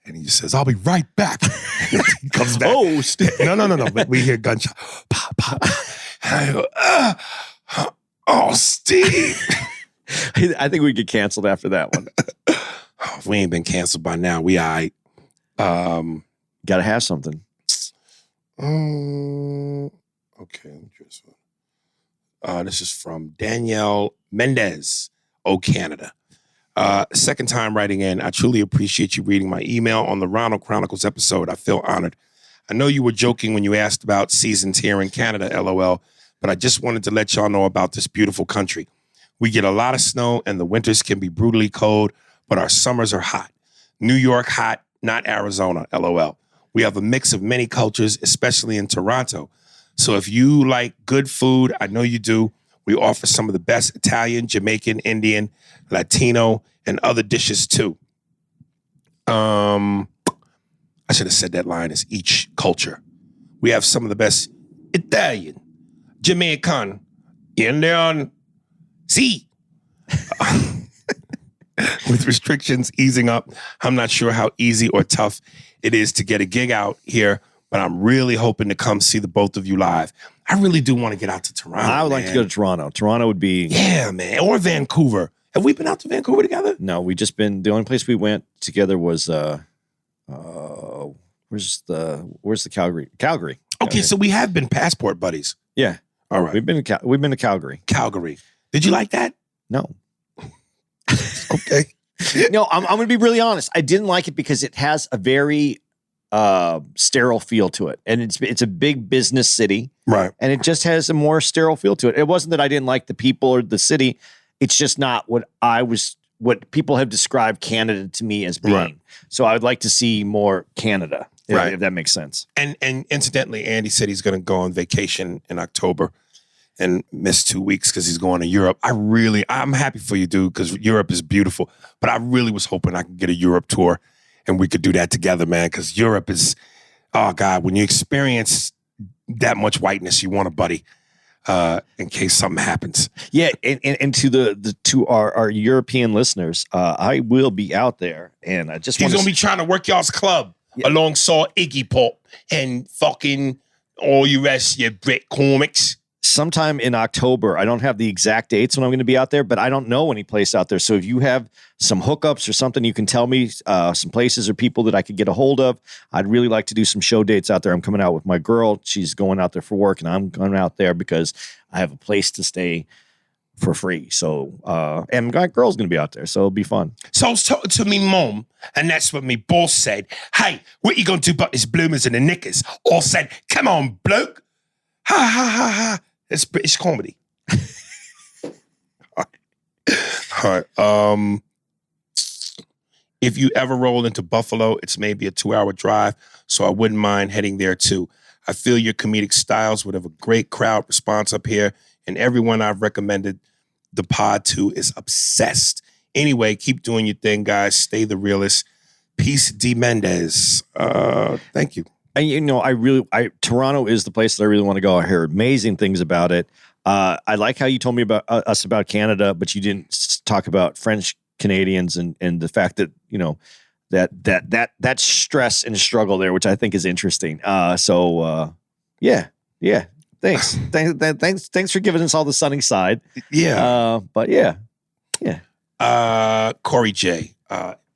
and he just says, "I'll be right back." He comes back. Oh, Steve. No. But we hear gunshot. Pop, pop. And I go, oh, Steve. I think we get canceled after that one. If we ain't been canceled by now, we all right. Got to have something. Okay. This is from Danielle Mendez, Canada. Second time writing in. I truly appreciate you reading my email on the Ronald Chronicles episode. I feel honored. I know you were joking when you asked about seasons here in Canada, LOL, but I just wanted to let y'all know about this beautiful country. We get a lot of snow and the winters can be brutally cold, but our summers are hot. New York hot, not Arizona, LOL. We have a mix of many cultures, especially in Toronto. So if you like good food, I know you do, we offer some of the best Italian, Jamaican, Indian, Latino, and other dishes too. I should have said that line as each culture. We have some of the best Italian, Jamaican, Indian, see. With restrictions easing up, I'm not sure how easy or tough it is to get a gig out here, but I'm really hoping to come see the both of you live. I really do want to get out to Toronto. I would like to go to Toronto. Toronto would be... Yeah, man. Or Vancouver. Have we been out to Vancouver together? No, we just been... The only place we went together was... where's the Calgary? Calgary. Okay, so we have been passport buddies. Yeah. All right. We've been to Calgary. Calgary. Did you like that? No. Okay. No, I'm going to be really honest. I didn't like it because it has a very sterile feel to it, and it's a big business city, right? And it just has a more sterile feel to it. It wasn't that I didn't like the people or the city; it's just not what people have described Canada to me as being. Right. So I would like to see more Canada, right? If that makes sense. And incidentally, Andy said he's going to go on vacation in October and miss 2 weeks because he's going to Europe. I'm happy for you, dude, because Europe is beautiful. But I really was hoping I could get a Europe tour and we could do that together, man, because Europe is, oh, God, when you experience that much whiteness, you want a buddy in case something happens. Yeah, and to our European listeners, I will be out there, and I just he's going to be trying to work y'all's club alongside Iggy Pop and fucking all you rest, your Brit comics. Sometime in October. I don't have the exact dates when I'm going to be out there, but I don't know any place out there. So if you have some hookups or something, you can tell me some places or people that I could get a hold of. I'd really like to do some show dates out there. I'm coming out with my girl. She's going out there for work, and I'm going out there because I have a place to stay for free. So, and my girl's going to be out there, so it'll be fun. So I was talking to me mom, and that's what me boss said. Hey, what you going to do about his bloomers and the knickers? Or said, come on, bloke. Ha, ha, ha, ha. It's British comedy. All right. If you ever roll into Buffalo, it's maybe a 2-hour drive, so I wouldn't mind heading there too. I feel your comedic styles would have a great crowd response up here, and everyone I've recommended the pod to is obsessed. Anyway, keep doing your thing, guys. Stay the realest. Peace, D. Mendez. Thank you. And, Toronto is the place that I really want to go. I hear amazing things about it. I like how you told me about us about Canada, but you didn't talk about French Canadians and the fact that, that stress and struggle there, which I think is interesting. Yeah. Thanks. Thanks for giving us all the sunny side. Yeah. But yeah. Corey J,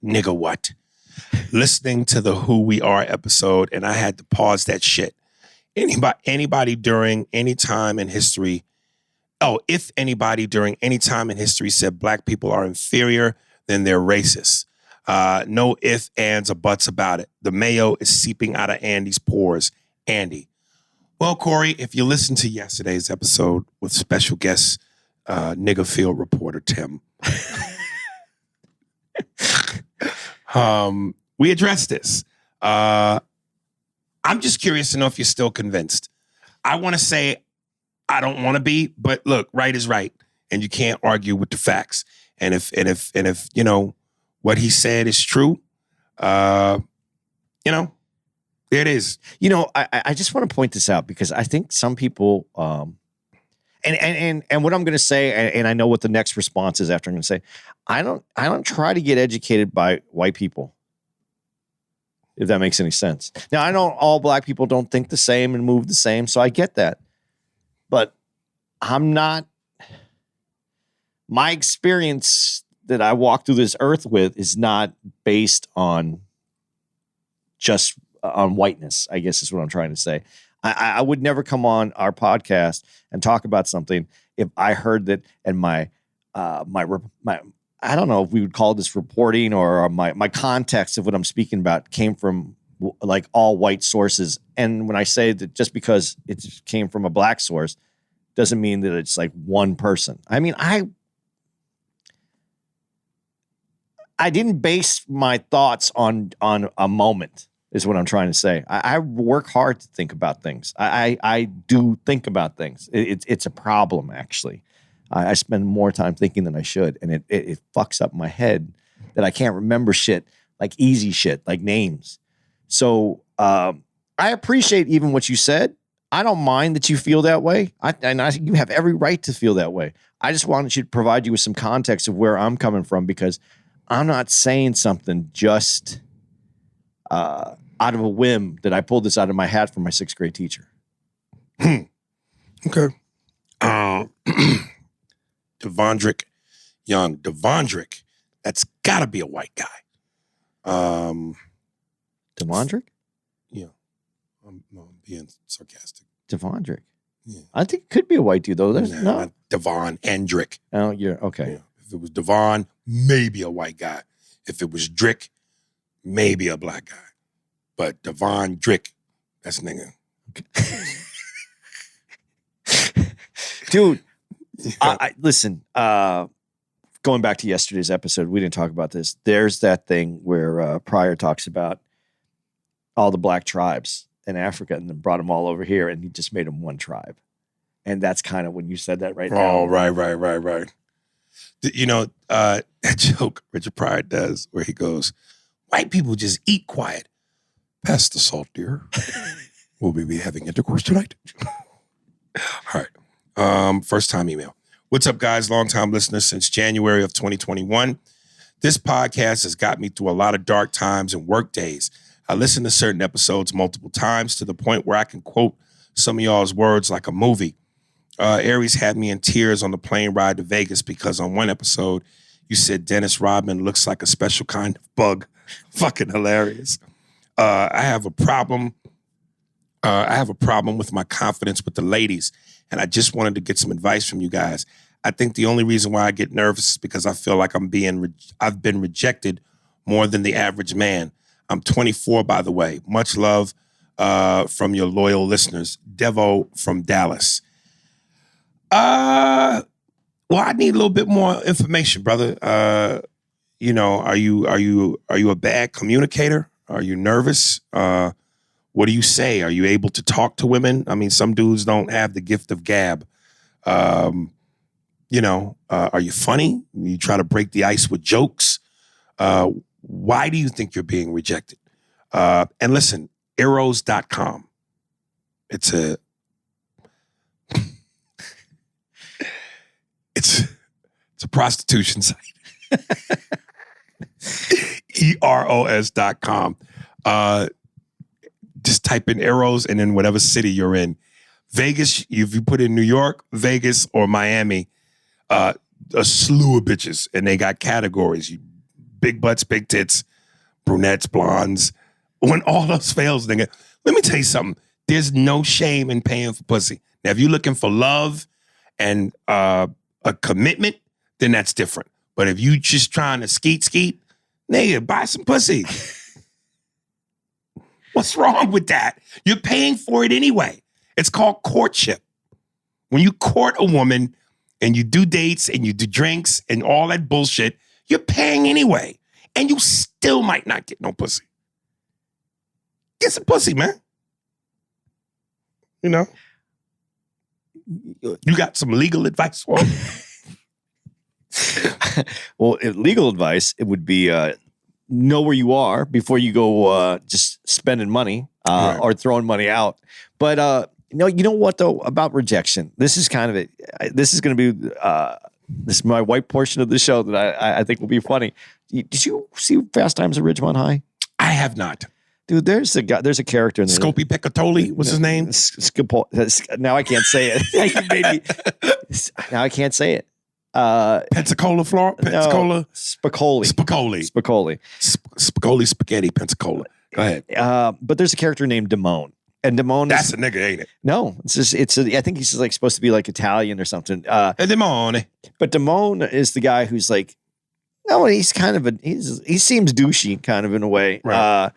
nigga what? Listening to the Who We Are episode, and I had to pause that shit. Anybody during any time in history, if anybody during any time in history said black people are inferior, then they're racist. No ifs, ands, or buts about it. The mayo is seeping out of Andy's pores. Andy. Well, Corey, if you listened to yesterday's episode with special guest, nigga field reporter Tim, we addressed this. I'm just curious to know if you're still convinced. I want to say I don't want to be, but look, right is right, and you can't argue with the facts. And if what he said is true, there it is. I just want to point this out because I think some people, and what I'm going to say, and I know what the next response is after I'm going to say, I don't try to get educated by white people, if that makes any sense. Now, I know all black people don't think the same and move the same, so I get that. But my experience that I walk through this earth with is not based on just on whiteness, I guess is what I'm trying to say. I would never come on our podcast and talk about something if I heard that and my I don't know if we would call this reporting or my context of what I'm speaking about came from like all white sources. And when I say that just because it came from a black source doesn't mean that it's like one person. I mean, I didn't base my thoughts on a moment is what I'm trying to say. I work hard to think about things. I do think about things. It's a problem, actually. I spend more time thinking than I should, and it fucks up my head that I can't remember shit, like easy shit, like names. So I appreciate even what you said. I don't mind that you feel that way. You have every right to feel that way. I just wanted you to provide you with some context of where I'm coming from, because I'm not saying something just out of a whim that I pulled this out of my hat from my 6th grade teacher. Okay. Devondrick Young. Devondrick, that's got to be a white guy. Devondrick? Yeah. I'm being sarcastic. Devondrick. Yeah. I think it could be a white dude, though. There's no. Not Devon Endrick. Oh, yeah. Okay. Yeah. If it was Devon, maybe a white guy. If it was Drick, maybe a black guy. But Devon Drick, that's nigga. Dude, listen, going back to yesterday's episode, we didn't talk about this. There's that thing where Pryor talks about all the black tribes in Africa and then brought them all over here, and he just made them one tribe. And that's kind of when you said that right now. Oh, right. You know, that joke Richard Pryor does where he goes, white people just eat quiet. Pass the salt, dear. Will we be having intercourse tonight? All right. First time email. What's up, guys? Long-time listeners since January of 2021. This podcast has got me through a lot of dark times and work days. I listen to certain episodes multiple times to the point where I can quote some of y'all's words like a movie. Aries had me in tears on the plane ride to Vegas because on one episode, you said Dennis Rodman looks like a special kind of bug. Fucking hilarious. I have a problem. I have a problem with my confidence with the ladies, and I just wanted to get some advice from you guys. I think the only reason why I get nervous is because I feel like I've been rejected more than the average man. I'm 24, by the way. Much love from your loyal listeners. Devo from Dallas. Well, I need a little bit more information, brother. You know, are you a bad communicator? Are you nervous? What do you say? Are you able to talk to women? I mean, some dudes don't have the gift of gab. You know, are you funny? You try to break the ice with jokes. Why do you think you're being rejected? And listen, Eros.com. It's a prostitution site. EROS.com. Just type in Eros and then whatever city you're in. Vegas, if you put in New York, Vegas, or Miami, a slew of bitches. And they got categories. Big butts, big tits, brunettes, blondes. When all else fails, nigga, let me tell you something. There's no shame in paying for pussy. Now, if you're looking for love and a commitment, then that's different. But if you just trying to skeet, nigga, buy some pussy. What's wrong with that? You're paying for it anyway. It's called courtship. When you court a woman and you do dates and you do drinks and all that bullshit, you're paying anyway. And you still might not get no pussy. Get some pussy, man. You know? You got some legal advice for me? Well, legal advice, it would be know where you are before you go just spending money Right. or throwing money out. But no, you know what though about rejection? This is kind of it. This is going to be this is my white portion of the show that I think will be funny. Did you see Fast Times at Ridgemont High? I have not. Dude, there's a guy. There's a character in there. Scopy Peccatoli, what's his name? Now I can't say it. Now I can't say it. Pensacola, Florida? Pensacola? Spicoli. Spicoli spaghetti, Pensacola. Go ahead. But there's a character named Damone. And Damone That's is a nigga, ain't it? no. I think he's like supposed to be like Italian or something. Damone. But Damone is the guy who's like, no, he's kind of he seems douchey kind of in a way. Right.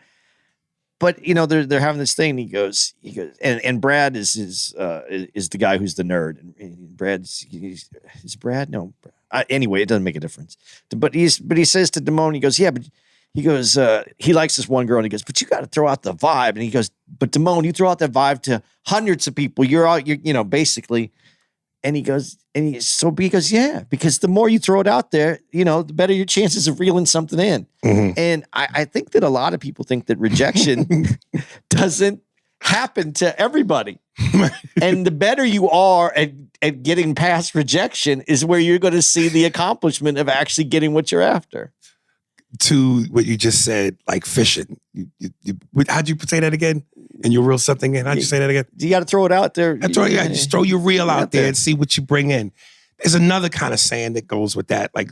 But you know, they're having this thing. He goes, and Brad is the guy who's the nerd. And Brad's is Brad? No. Anyway, it doesn't make a difference. But he says to Damone, he goes, yeah, but he goes, he likes this one girl, and he goes, but you got to throw out the vibe. And he goes, but Damone, you throw out that vibe to hundreds of people. You're basically. And he goes, yeah, because the more you throw it out there, you know, the better your chances of reeling something in. Mm-hmm. And I think that a lot of people think that rejection doesn't happen to everybody. And the better you are at getting past rejection is where you're going to see the accomplishment of actually getting what you're after. To what you just said, like fishing. How'd you say that again? And you reel something in? How'd you say that again? You got to throw it out there. Just throw your reel out there and see what you bring in. There's another kind of saying that goes with that. Like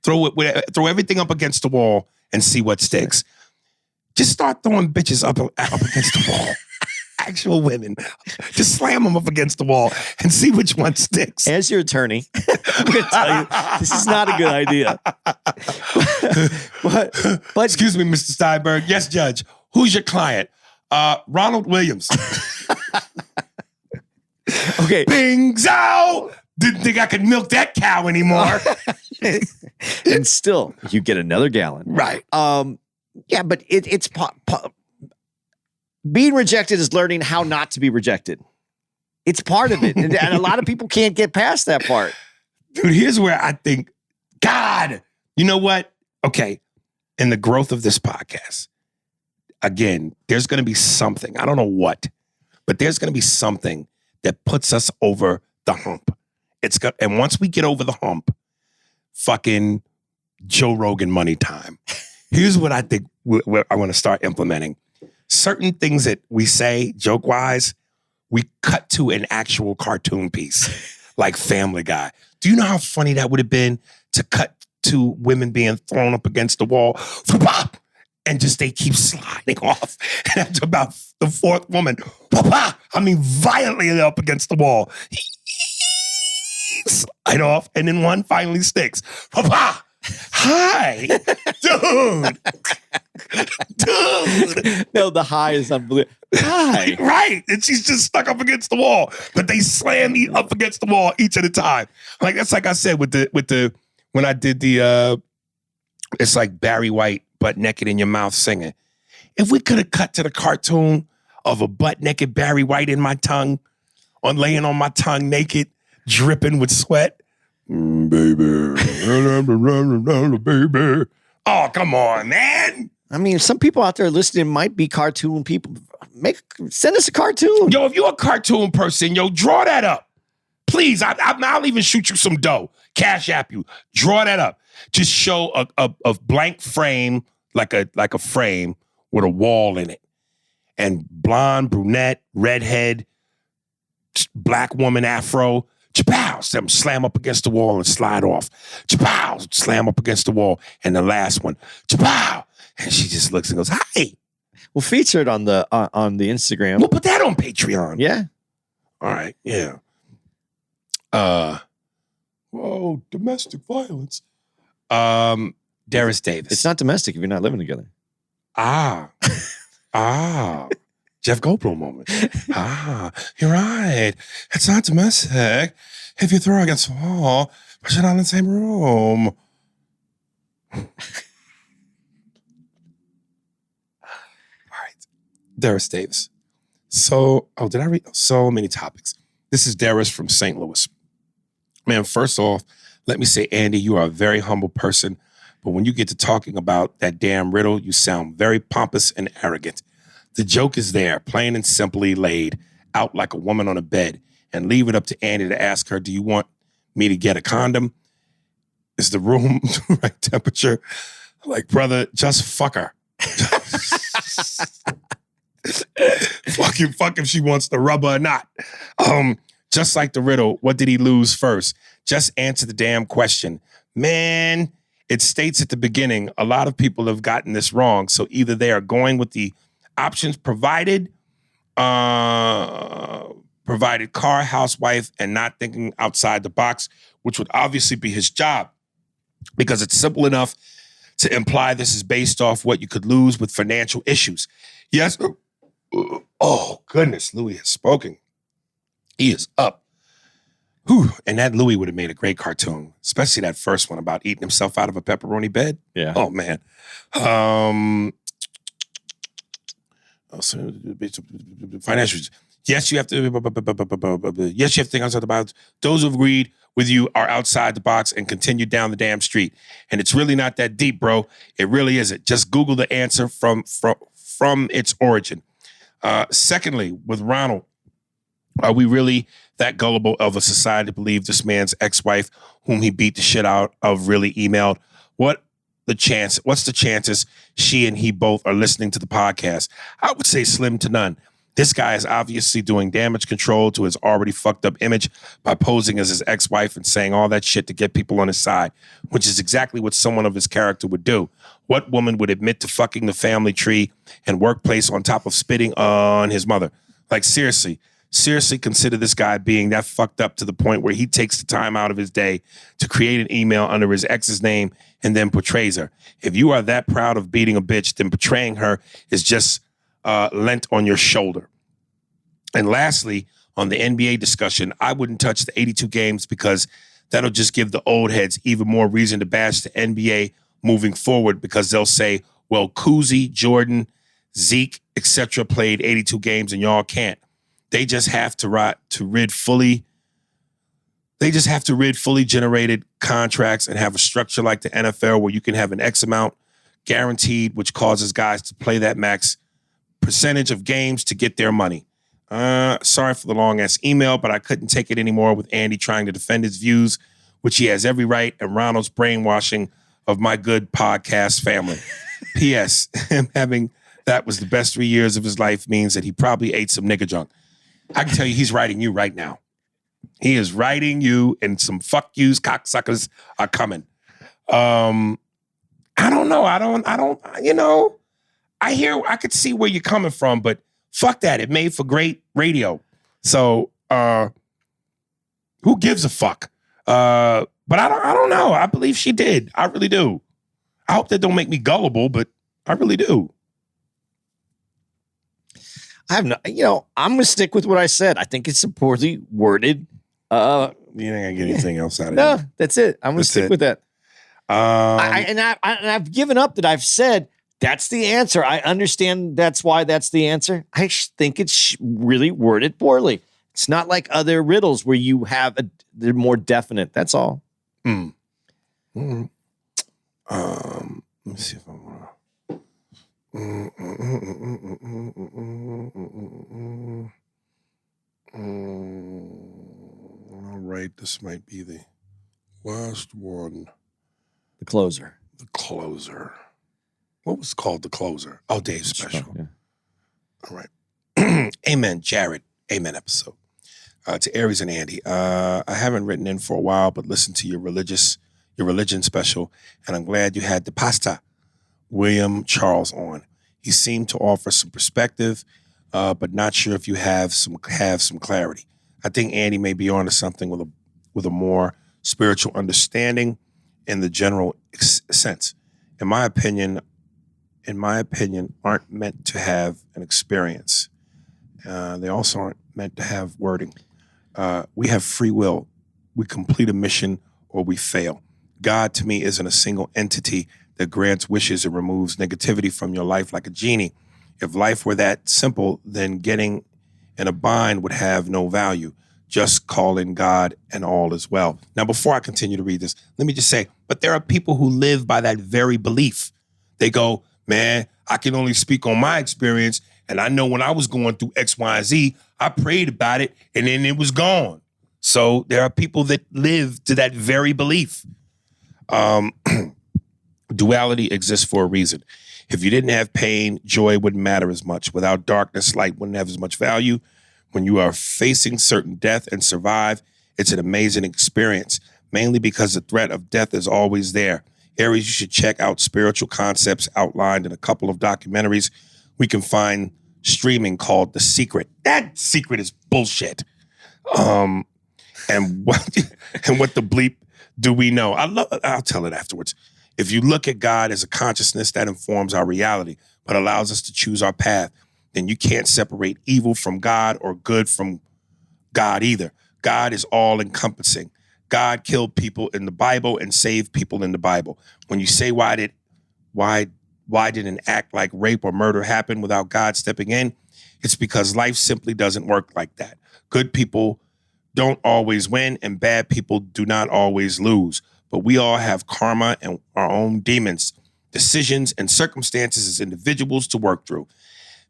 throw everything up against the wall and see what sticks. Just start throwing bitches up against the wall. Actual women. Just slam them up against the wall and see which one sticks. As your attorney, I'm going to tell you, this is not a good idea. but excuse me, Mr. Steinberg. Yes, Judge. Who's your client? Ronald Williams. Okay. Bing's out. Didn't think I could milk that cow anymore. And still, you get another gallon. Right. Yeah, but it's being rejected is learning how not to be rejected. It's part of it. And a lot of people can't get past that part. Dude, here's where I think, God, you know what? Okay. In the growth of this podcast, again, there's going to be something. I don't know what, but there's going to be something that puts us over the hump. And once we get over the hump, fucking Joe Rogan money time. Here's what I think I want to start implementing. Certain things that we say joke-wise, we cut to an actual cartoon piece, like Family Guy. Do you know how funny that would have been to cut to women being thrown up against the wall? And just they keep sliding off. And after about the fourth woman, violently up against the wall. Slide off, and then one finally sticks. Hi, dude. No, the high is unbelievable. Hi. Right. And she's just stuck up against the wall. But they slam me up against the wall each at a time. Like that's like I said with the when I did the it's like Barry White butt naked in your mouth singing. If we could have cut to the cartoon of a butt naked Barry White in my tongue, on laying on my tongue naked, dripping with sweat. Baby. Baby. Oh, come on, man. I mean, some people out there listening might be cartoon people. Send us a cartoon. Yo, if you're a cartoon person, draw that up. Please, I'll even shoot you some dough. Cash app you. Draw that up. Just show a blank frame, like a frame with a wall in it. And blonde, brunette, redhead, black woman, afro. Chapow, slam up against the wall and slide off. Chapow, slam up against the wall. And the last one, chapow. And she just looks and goes, hi. We'll feature it on the Instagram. We'll put that on Patreon. Yeah. All right. Yeah. Whoa, domestic violence. Darius Davis. It's not domestic if you're not living together. Jeff Goldblum moment. You're right. It's not domestic. If you throw against the wall, but you're not in the same room. All right. Darius Davis. So, did I read so many topics? This is Darius from St. Louis. Man, first off, let me say, Andy, you are a very humble person. But when you get to talking about that damn riddle, you sound very pompous and arrogant. The joke is there, plain and simply laid out like a woman on a bed, and leave it up to Andy to ask her, do you want me to get a condom? Is the room the right temperature? Like, brother, just fuck her. Fuck if she wants the rubber or not. Just like the riddle, what did he lose first? Just answer the damn question. Man, it states at the beginning, a lot of people have gotten this wrong. So either they are going with the options provided provided car, housewife, and not thinking outside the box, which would obviously be his job, because it's simple enough to imply this is based off what you could lose with financial issues. Yes. Oh, goodness. Louis has spoken. He is up. Whew. And that Louis would have made a great cartoon, especially that first one about eating himself out of a pepperoni bed. Yeah. Oh, man. Financial. Yes, you have to. Yes, you have to think outside the box. Those who agreed with you are outside the box and continue down the damn street. And it's really not that deep, bro. It really isn't. Just Google the answer from its origin. Secondly, with Ronald, are we really that gullible of a society to believe this man's ex-wife, whom he beat the shit out of, really emailed? What's the chances she and he both are listening to the podcast? I would say slim to none. This guy is obviously doing damage control to his already fucked up image by posing as his ex-wife and saying all that shit to get people on his side, which is exactly what someone of his character would do. What woman would admit to fucking the family tree and workplace on top of spitting on his mother? Like, seriously consider this guy being that fucked up to the point where he takes the time out of his day to create an email under his ex's name and then portrays her. If you are that proud of beating a bitch, then betraying her is just lent on your shoulder. And lastly, on the NBA discussion, I wouldn't touch the 82 games because that'll just give the old heads even more reason to bash the NBA moving forward, because they'll say, well, Kuzi, Jordan, Zeke, etc. played 82 games and y'all can't. They just have to rid fully generated contracts and have a structure like the NFL where you can have an X amount guaranteed, which causes guys to play that max percentage of games to get their money. Sorry for the long ass email, but I couldn't take it anymore with Andy trying to defend his views, which he has every right, and Ronald's brainwashing of my good podcast family. P.S. Him having that was the best 3 years of his life means that he probably ate some nigga junk. I can tell you he's writing you right now. He is writing you, and some fuck yous, cocksuckers are coming. I don't know. I could see where you're coming from, but fuck that. It made for great radio. So who gives a fuck? But I don't know. I believe she did. I really do. I hope that don't make me gullible, but I really do. I'm going to stick with what I said. I think it's a poorly worded. You ain't gonna get anything else out of it. No, that's it. I'm going to stick with that. I've I've given up that I've said that's the answer. I understand that's why that's the answer. I think it's really worded poorly. It's not like other riddles where you have they're more definite. That's all. Let me see if I want to. All right, this might be the last one. The closer. The closer. What was called the closer? Oh, Dave's special. Yeah. All right. Amen, Jared. Amen episode. To Aries and Andy. I haven't written in for a while, but listened to your religion special, and I'm glad you had the Pasta William Charles on. He seemed to offer some perspective, but not sure if you have some clarity. I think Andy may be onto something with a more spiritual understanding in the general sense. In my opinion, aren't meant to have an experience. They also aren't meant to have wording. We have free will. We complete a mission or we fail. God, to me, isn't a single entity that grants wishes and removes negativity from your life like a genie. If life were that simple, then getting in a bind would have no value. Just call in God and all is well. Now, before I continue to read this, let me just say, but there are people who live by that very belief. They go, man, I can only speak on my experience, and I know when I was going through X, Y, and Z, I prayed about it, and then it was gone. So there are people that live to that very belief. Duality exists for a reason. If you didn't have pain, joy wouldn't matter as much. Without darkness, light wouldn't have as much value. When you are facing certain death and survive, it's an amazing experience, mainly because the threat of death is always there. Aries, you should check out spiritual concepts outlined in a couple of documentaries we can find streaming called The Secret. That secret is bullshit. And what the bleep do we know? I'll tell it afterwards. If you look at God as a consciousness that informs our reality, but allows us to choose our path, then you can't separate evil from God or good from God either. God is all encompassing. God killed people in the Bible and saved people in the Bible. When you say why did an act like rape or murder happen without God stepping in? It's because life simply doesn't work like that. Good people don't always win and bad people do not always lose. But we all have karma and our own demons, decisions, and circumstances as individuals to work through.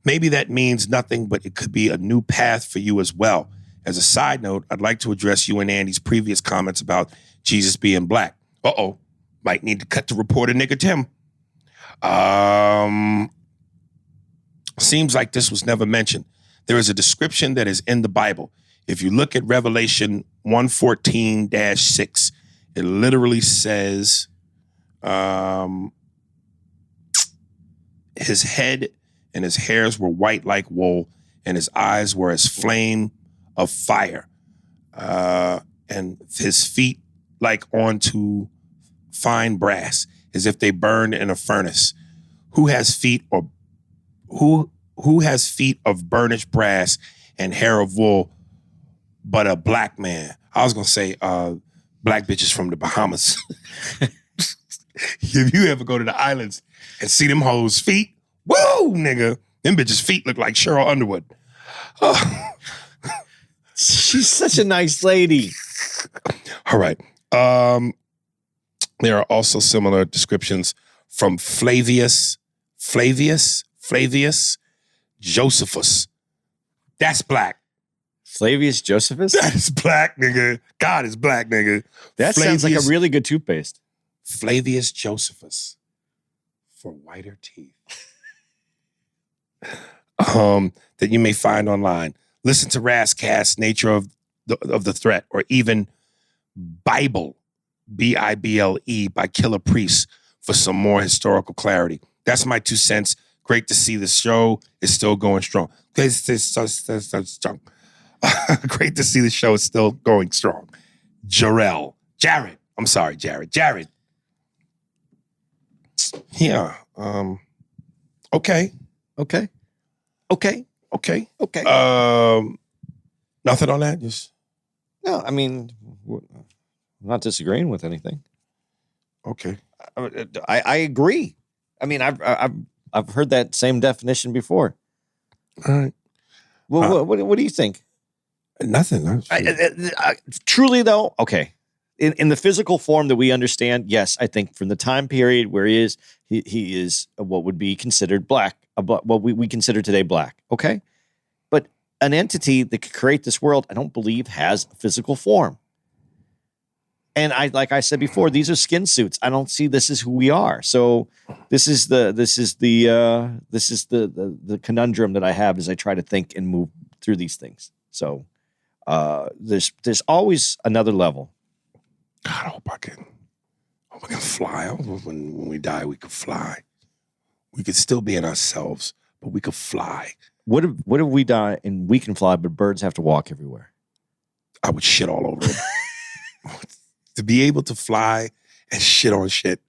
Maybe that means nothing, but it could be a new path for you as well. As a side note, I'd like to address you and Andy's previous comments about Jesus being black. Uh-oh, might need to cut to reporter nigga Tim. Seems like this was never mentioned. There is a description that is in the Bible. If you look at Revelation 1:14-6, it literally says his head and his hairs were white like wool, and his eyes were as flame of fire, and his feet like onto fine brass, as if they burned in a furnace. Who has feet of burnished brass and hair of wool but a black man? I was gonna say black bitches from the Bahamas. If you ever go to the islands and see them hoes' feet, whoa, nigga, them bitches' feet look like Cheryl Underwood. She's such a nice lady. All right. There are also similar descriptions from Flavius Josephus. That's black. Flavius Josephus? That is black, nigga. God is black, nigga. That sounds like a really good toothpaste. Flavius Josephus for whiter teeth. That you may find online. Listen to Rascast's Nature of the Threat, or even Bible, Bible, by Killer Priest for some more historical clarity. That's my 2 cents. Great to see the show is still going strong. Great to see the show is still going strong. Jared. Yeah. Okay. Nothing on that. Just No, I mean, I'm not disagreeing with anything. okay. I agree. I mean, I've heard that same definition before. All right. Well, what do you think? Nothing. Truly, though, okay. In the physical form that we understand, yes, I think from the time period where he is what would be considered black, what we consider today black. Okay, but an entity that could create this world, I don't believe has a physical form. And like I said before, these are skin suits. I don't see this as who we are. So this is the conundrum that I have as I try to think and move through these things. So there's always another level. God, I hope I can fly. I hope when we die, we could fly. We could still be in ourselves, but we could fly. What if we die and we can fly, but birds have to walk everywhere? I would shit all over it. To be able to fly and shit on shit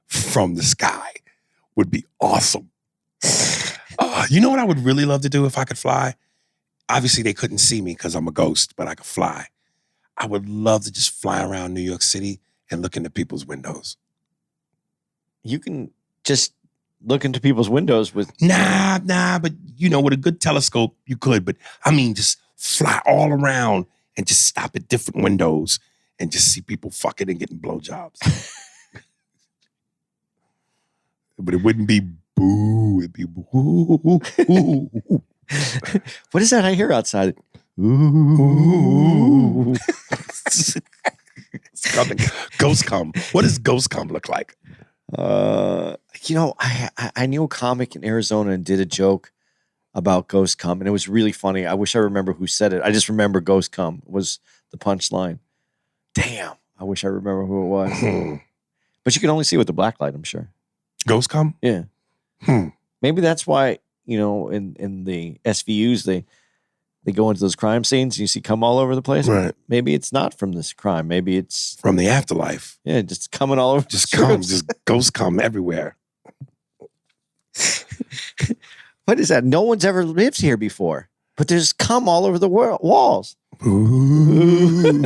from the sky would be awesome. You know what I would really love to do if I could fly? Obviously, they couldn't see me because I'm a ghost, but I could fly. I would love to just fly around New York City and look into people's windows. You can just look into people's windows with... Nah, but with a good telescope, you could. But I mean, just fly all around and just stop at different windows and just see people fucking and getting blowjobs. But it wouldn't be boo, it'd be boo. What is that I hear outside? Ooh. It's coming. Ghost cum. What does ghost cum look like? I knew a comic in Arizona and did a joke about ghost cum, and it was really funny. I wish I remember who said it. I just remember ghost cum was the punchline. Damn, I wish I remember who it was. But you can only see with the black light, I'm sure. Ghost cum? Yeah. Maybe that's why in the SVUs, they go into those crime scenes. And you see cum all over the place. Right. Maybe it's not from this crime. Maybe it's From the afterlife. just coming all over. Just the come, streets. just ghosts come everywhere. What is that? No one's ever lived here before, but there's cum all over the walls. Ooh.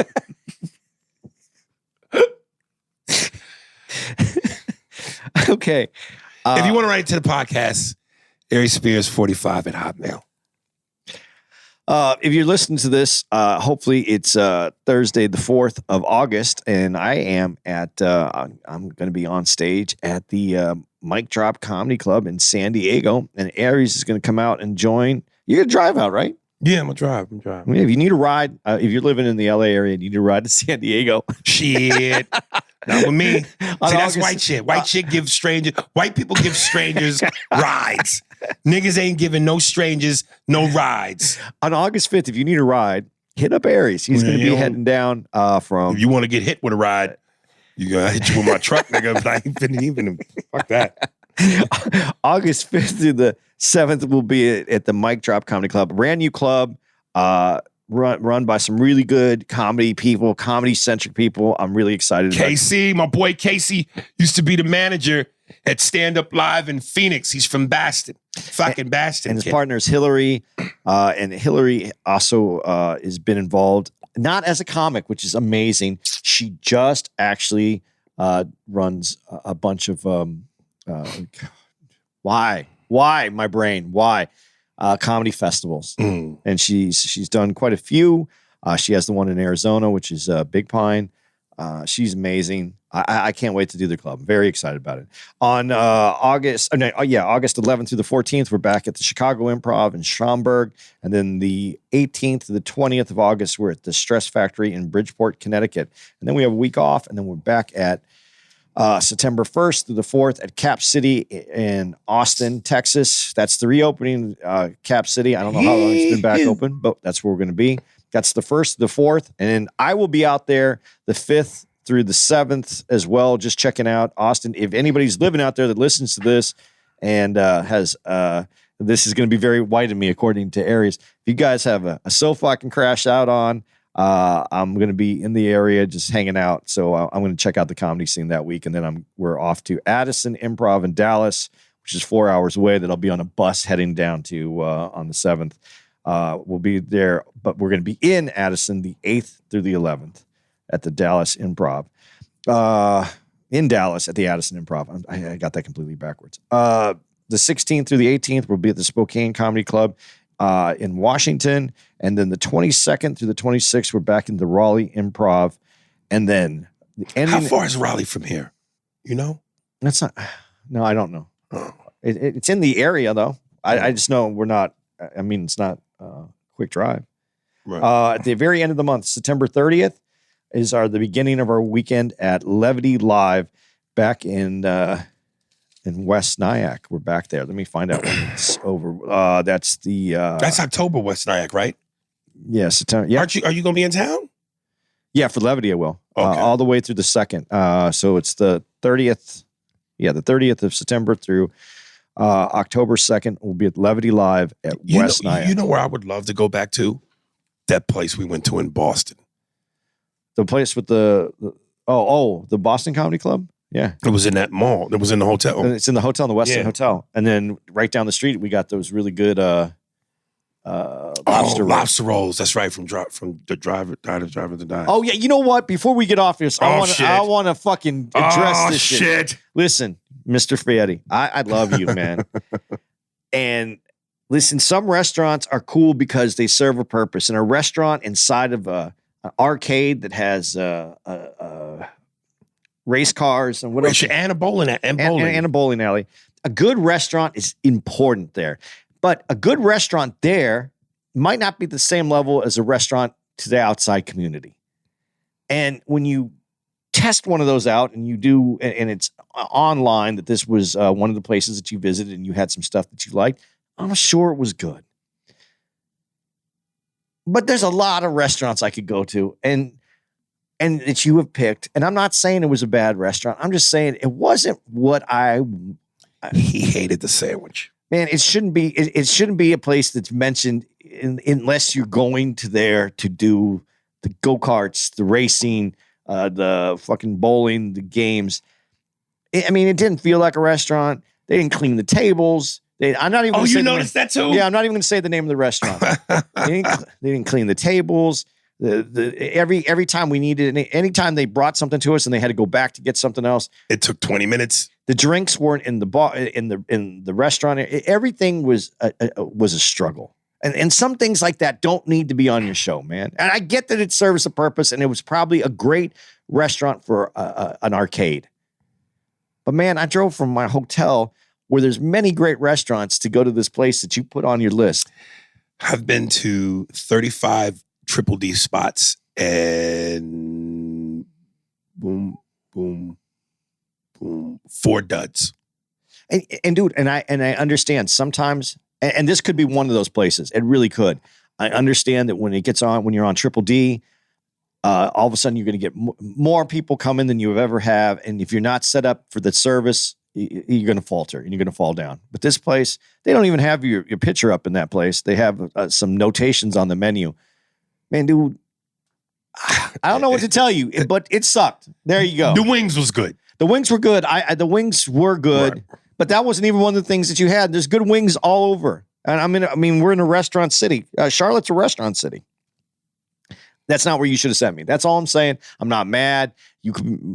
Okay. If you want to write to the podcast, Aries Spears 45 at Hotmail. If you're listening to this, hopefully it's Thursday, the 4th of August, and I am I'm going to be on stage at the Mic Drop Comedy Club in San Diego, and Aries is going to come out and join. You're going to drive out, right? Yeah, I'm driving. I mean, if you need a ride, if you're living in the LA area and you need a ride to San Diego. Shit. Not with me. See, that's August- white shit. White people give strangers rides. Niggas ain't giving no strangers no rides. On August 5th, if you need a ride, hit up Aries. He's going to be heading down from. If you want to get hit with a ride, you gonna hit you with my truck, nigga. But I ain't finna even fuck that. August 5th through the 7th will be at the Mic Drop Comedy Club, a brand new club, run by some really good comedy people, comedy centric people. I'm really excited. Casey, my boy Casey used to be the manager at Stand Up Live in Phoenix. He's from Baston, Baston. And his kid. partner is Hillary, and Hillary also has been involved, not as a comic, which is amazing. She just actually runs a bunch of why my brain comedy festivals, and she's done quite a few. She has the one in Arizona, which is Big Pine. She's amazing. I can't wait to do the club. I'm very excited about it. On August 11th through the 14th, we're back at the Chicago Improv in Schaumburg. And then the 18th to the 20th of August, we're at the Stress Factory in Bridgeport, Connecticut. And then we have a week off, and then we're back at September 1st through the 4th at Cap City in Austin, Texas. That's the reopening Cap City. I don't know how long it's been back open, but that's where we're going to be. That's the 1st to the 4th. And then I will be out there the 5th through the 7th as well, just checking out Austin. If anybody's living out there that listens to this and has this is going to be very white of me, according to Aries. If you guys have a sofa I can crash out on, I'm going to be in the area just hanging out. So I'm going to check out the comedy scene that week. And then we're off to Addison Improv in Dallas, which is 4 hours away, that I'll be on a bus heading down to on the 7th. We'll be there, but we're going to be in Addison the 8th through the 11th at the Dallas Improv. In Dallas at the Addison Improv. I got that completely backwards. The 16th through the 18th, we'll be at the Spokane Comedy Club in Washington. And then the 22nd through the 26th, we're back in the Raleigh Improv. And then the ending. How far is Raleigh from here? You know? That's not. No, I don't know. Oh. It's in the area, though. I just know we're not. I mean, it's not a quick drive. Right. At the very end of the month, September 30th, is the beginning of our weekend at Levity Live back in West Nyack. We're back there. Let me find out when it's over. That's October, West Nyack, right? Yeah, September. Yeah. Are you going to be in town? Yeah, for Levity I will. Okay. All the way through the 2nd. So it's the 30th. Yeah, the 30th of September through October 2nd. We'll be at Levity Live at West Nyack. You know where I would love to go back to? That place we went to in Boston. The place with the Boston Comedy Club? Yeah. It was in that mall. It was in the hotel. And it's in the hotel, in the Westin Yeah. Hotel. And then right down the street, we got those really good lobster rolls. Lobster rolls. That's right. From the driver to die. Oh, yeah. You know what? Before we get off this, I want to fucking address this shit. Listen, Mr. Fieri, I love you, man. And listen, some restaurants are cool because they serve a purpose. And a restaurant inside of an arcade that has race cars and whatever. And a bowling And a bowling alley. A good restaurant is important there. But a good restaurant there might not be the same level as a restaurant to the outside community. And when you test one of those out and you do, and it's online that this was one of the places that you visited and you had some stuff that you liked, I'm sure it was good. But there's a lot of restaurants I could go to and that you have picked. And I'm not saying it was a bad restaurant. I'm just saying it wasn't what he hated the sandwich. man, it shouldn't be. It shouldn't be a place that's mentioned unless you're going to there to do the go-karts, the racing, the fucking bowling, the games. I mean, it didn't feel like a restaurant. They didn't clean the tables. I'm not even. Oh, you noticed that too? Yeah, I'm not even going to say the name of the restaurant. they didn't clean the tables. Every time we needed, anytime they brought something to us and they had to go back to get something else, it took 20 minutes. The drinks weren't in the bar, in the restaurant. Everything was a struggle. And some things like that don't need to be on your show, man. And I get that it serves a purpose, and it was probably a great restaurant for an arcade. But man, I drove from my hotel where there's many great restaurants to go to this place that you put on your list. I've been to 35 Triple D spots, and boom, boom, boom, 4 duds. And dude, and I understand sometimes, and this could be one of those places. It really could. I understand that when you're on Triple D, all of a sudden you're going to get more people coming than you ever have. And if you're not set up for the service, you're going to falter and you're going to fall down. But this place, they don't even have your picture up in that place. They have some notations on the menu. Man, dude, I don't know what to tell you, but it sucked. There you go. The wings was good. The wings were good. The wings were good, right. But that wasn't even one of the things that you had. There's good wings all over. And I mean, we're in a restaurant city. Charlotte's a restaurant city. That's not where you should have sent me. That's all I'm saying. I'm not mad.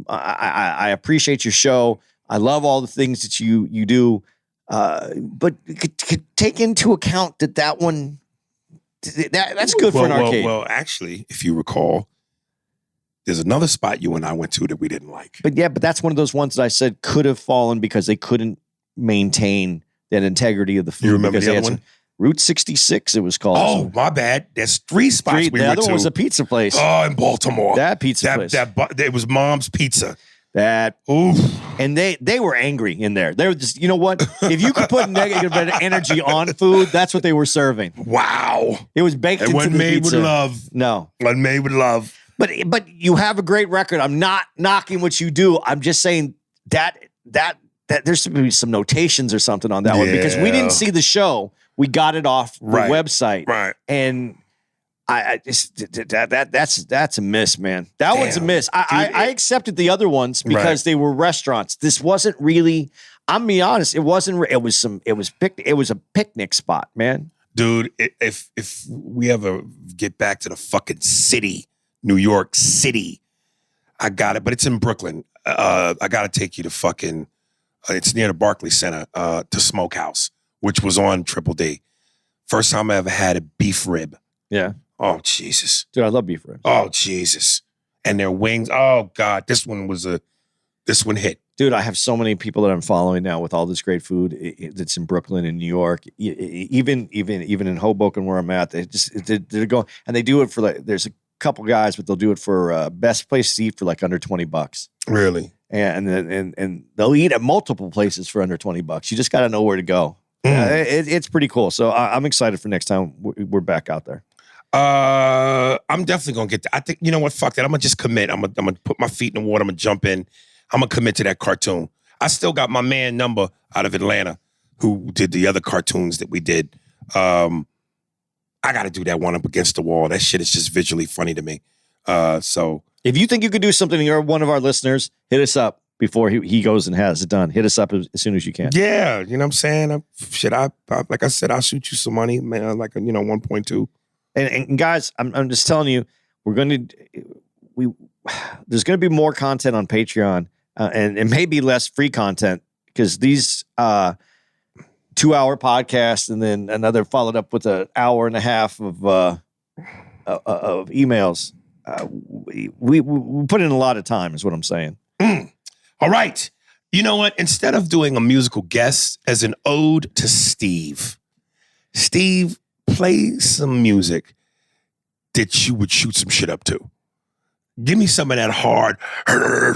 I appreciate your show. I love all the things that you do. But could take into account that one. That's good for an arcade. Well, actually, if you recall, there's another spot you and I went to that we didn't like. But that's one of those ones that I said could have fallen because they couldn't maintain that integrity of the food. You remember the other one? Route 66, it was called. Oh, my bad. There's 3 spots we went to. The other one was a pizza place. Oh, in Baltimore. That pizza place. It was Mom's Pizza. Oof. And they were angry in there. They were just, you know what? If you could put negative energy on food, that's what they were serving. Wow. It was baked into the pizza. It wasn't made with love. No. It wasn't made with love. But you have a great record. I'm not knocking what you do. I'm just saying that there's to be some notations or something on that one because we didn't see the show. We got it off the website. Right. And I just that's a miss, man. That one's a miss. I accepted the other ones because they were restaurants. This wasn't really. I'm being honest. It wasn't. It was a picnic spot, man. Dude, if we ever get back to the fucking city, New York City, I got it. But it's in Brooklyn. I got to take you to fucking. It's near the Barclays Center to Smokehouse, which was on Triple D. First time I ever had a beef rib. Yeah. Oh, Jesus. Dude, I love beef ribs. Oh, Jesus. And their wings. Oh, God. This one hit. Dude, I have so many people that I'm following now with all this great food that's in Brooklyn and New York, even in Hoboken where I'm at. They're going, and they do it for there's a couple guys, but they'll do it for best place to eat for like under $20. Really? And they'll eat at multiple places for under $20. You just got to know where to go. It's pretty cool. So I'm excited for next time we're back out there. I'm definitely gonna get that. I think, you know what, fuck that. I'm gonna just commit. I'm gonna put my feet in the water. I'm gonna jump in. I'm gonna commit to that cartoon. I still got my man Number out of Atlanta who did the other cartoons that we did. I gotta do that one up against the wall. That shit is just visually funny to me. So if you think you could do something, you're one of our listeners, hit us up before he goes and has it done. Hit us up as soon as you can. Yeah, you know what I'm saying? I like I said, I'll shoot you some money, man, like 1.2. And guys, I'm just telling you, there's going to be more content on Patreon and maybe less free content because these 2-hour podcasts and then another followed up with an hour and a half of emails. We put in a lot of time is what I'm saying. All right. You know what? Instead of doing a musical guest as an ode to Steve, play some music that you would shoot some shit up to. Give me some of that hard, whatever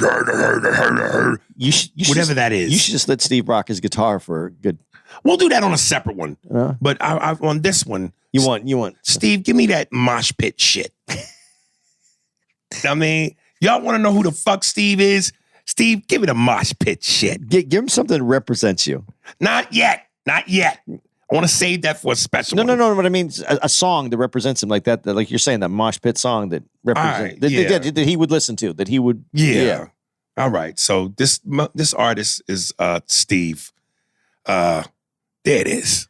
that is. You should just let Steve rock his guitar for a good. We'll do that on a separate one. But I on this one, you want Steve? Give me that mosh pit shit. I mean, y'all want to know who the fuck Steve is? Steve, give me the mosh pit shit. Give him something that represents you. Not yet. Not yet. I want to save that for a special No, one. no, no. What I mean, a song that represents him like that, like you're saying, that mosh pit song that represents right, that he would listen to, that he would. Yeah. All right. So this artist is Steve. There it is.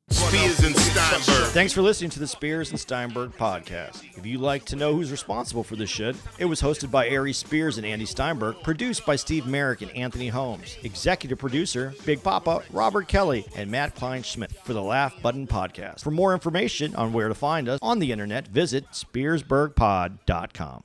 Spears and Steinberg. Thanks for listening to the Spears and Steinberg podcast. If you'd like to know who's responsible for this shit, it was hosted by Ari Spears and Andy Steinberg, produced by Steve Merrick and Anthony Holmes, executive producer Big Papa Robert Kelly and Matt Kleinschmidt for the Laugh Button podcast. For more information on where to find us on the internet, visit spearsburgpod.com.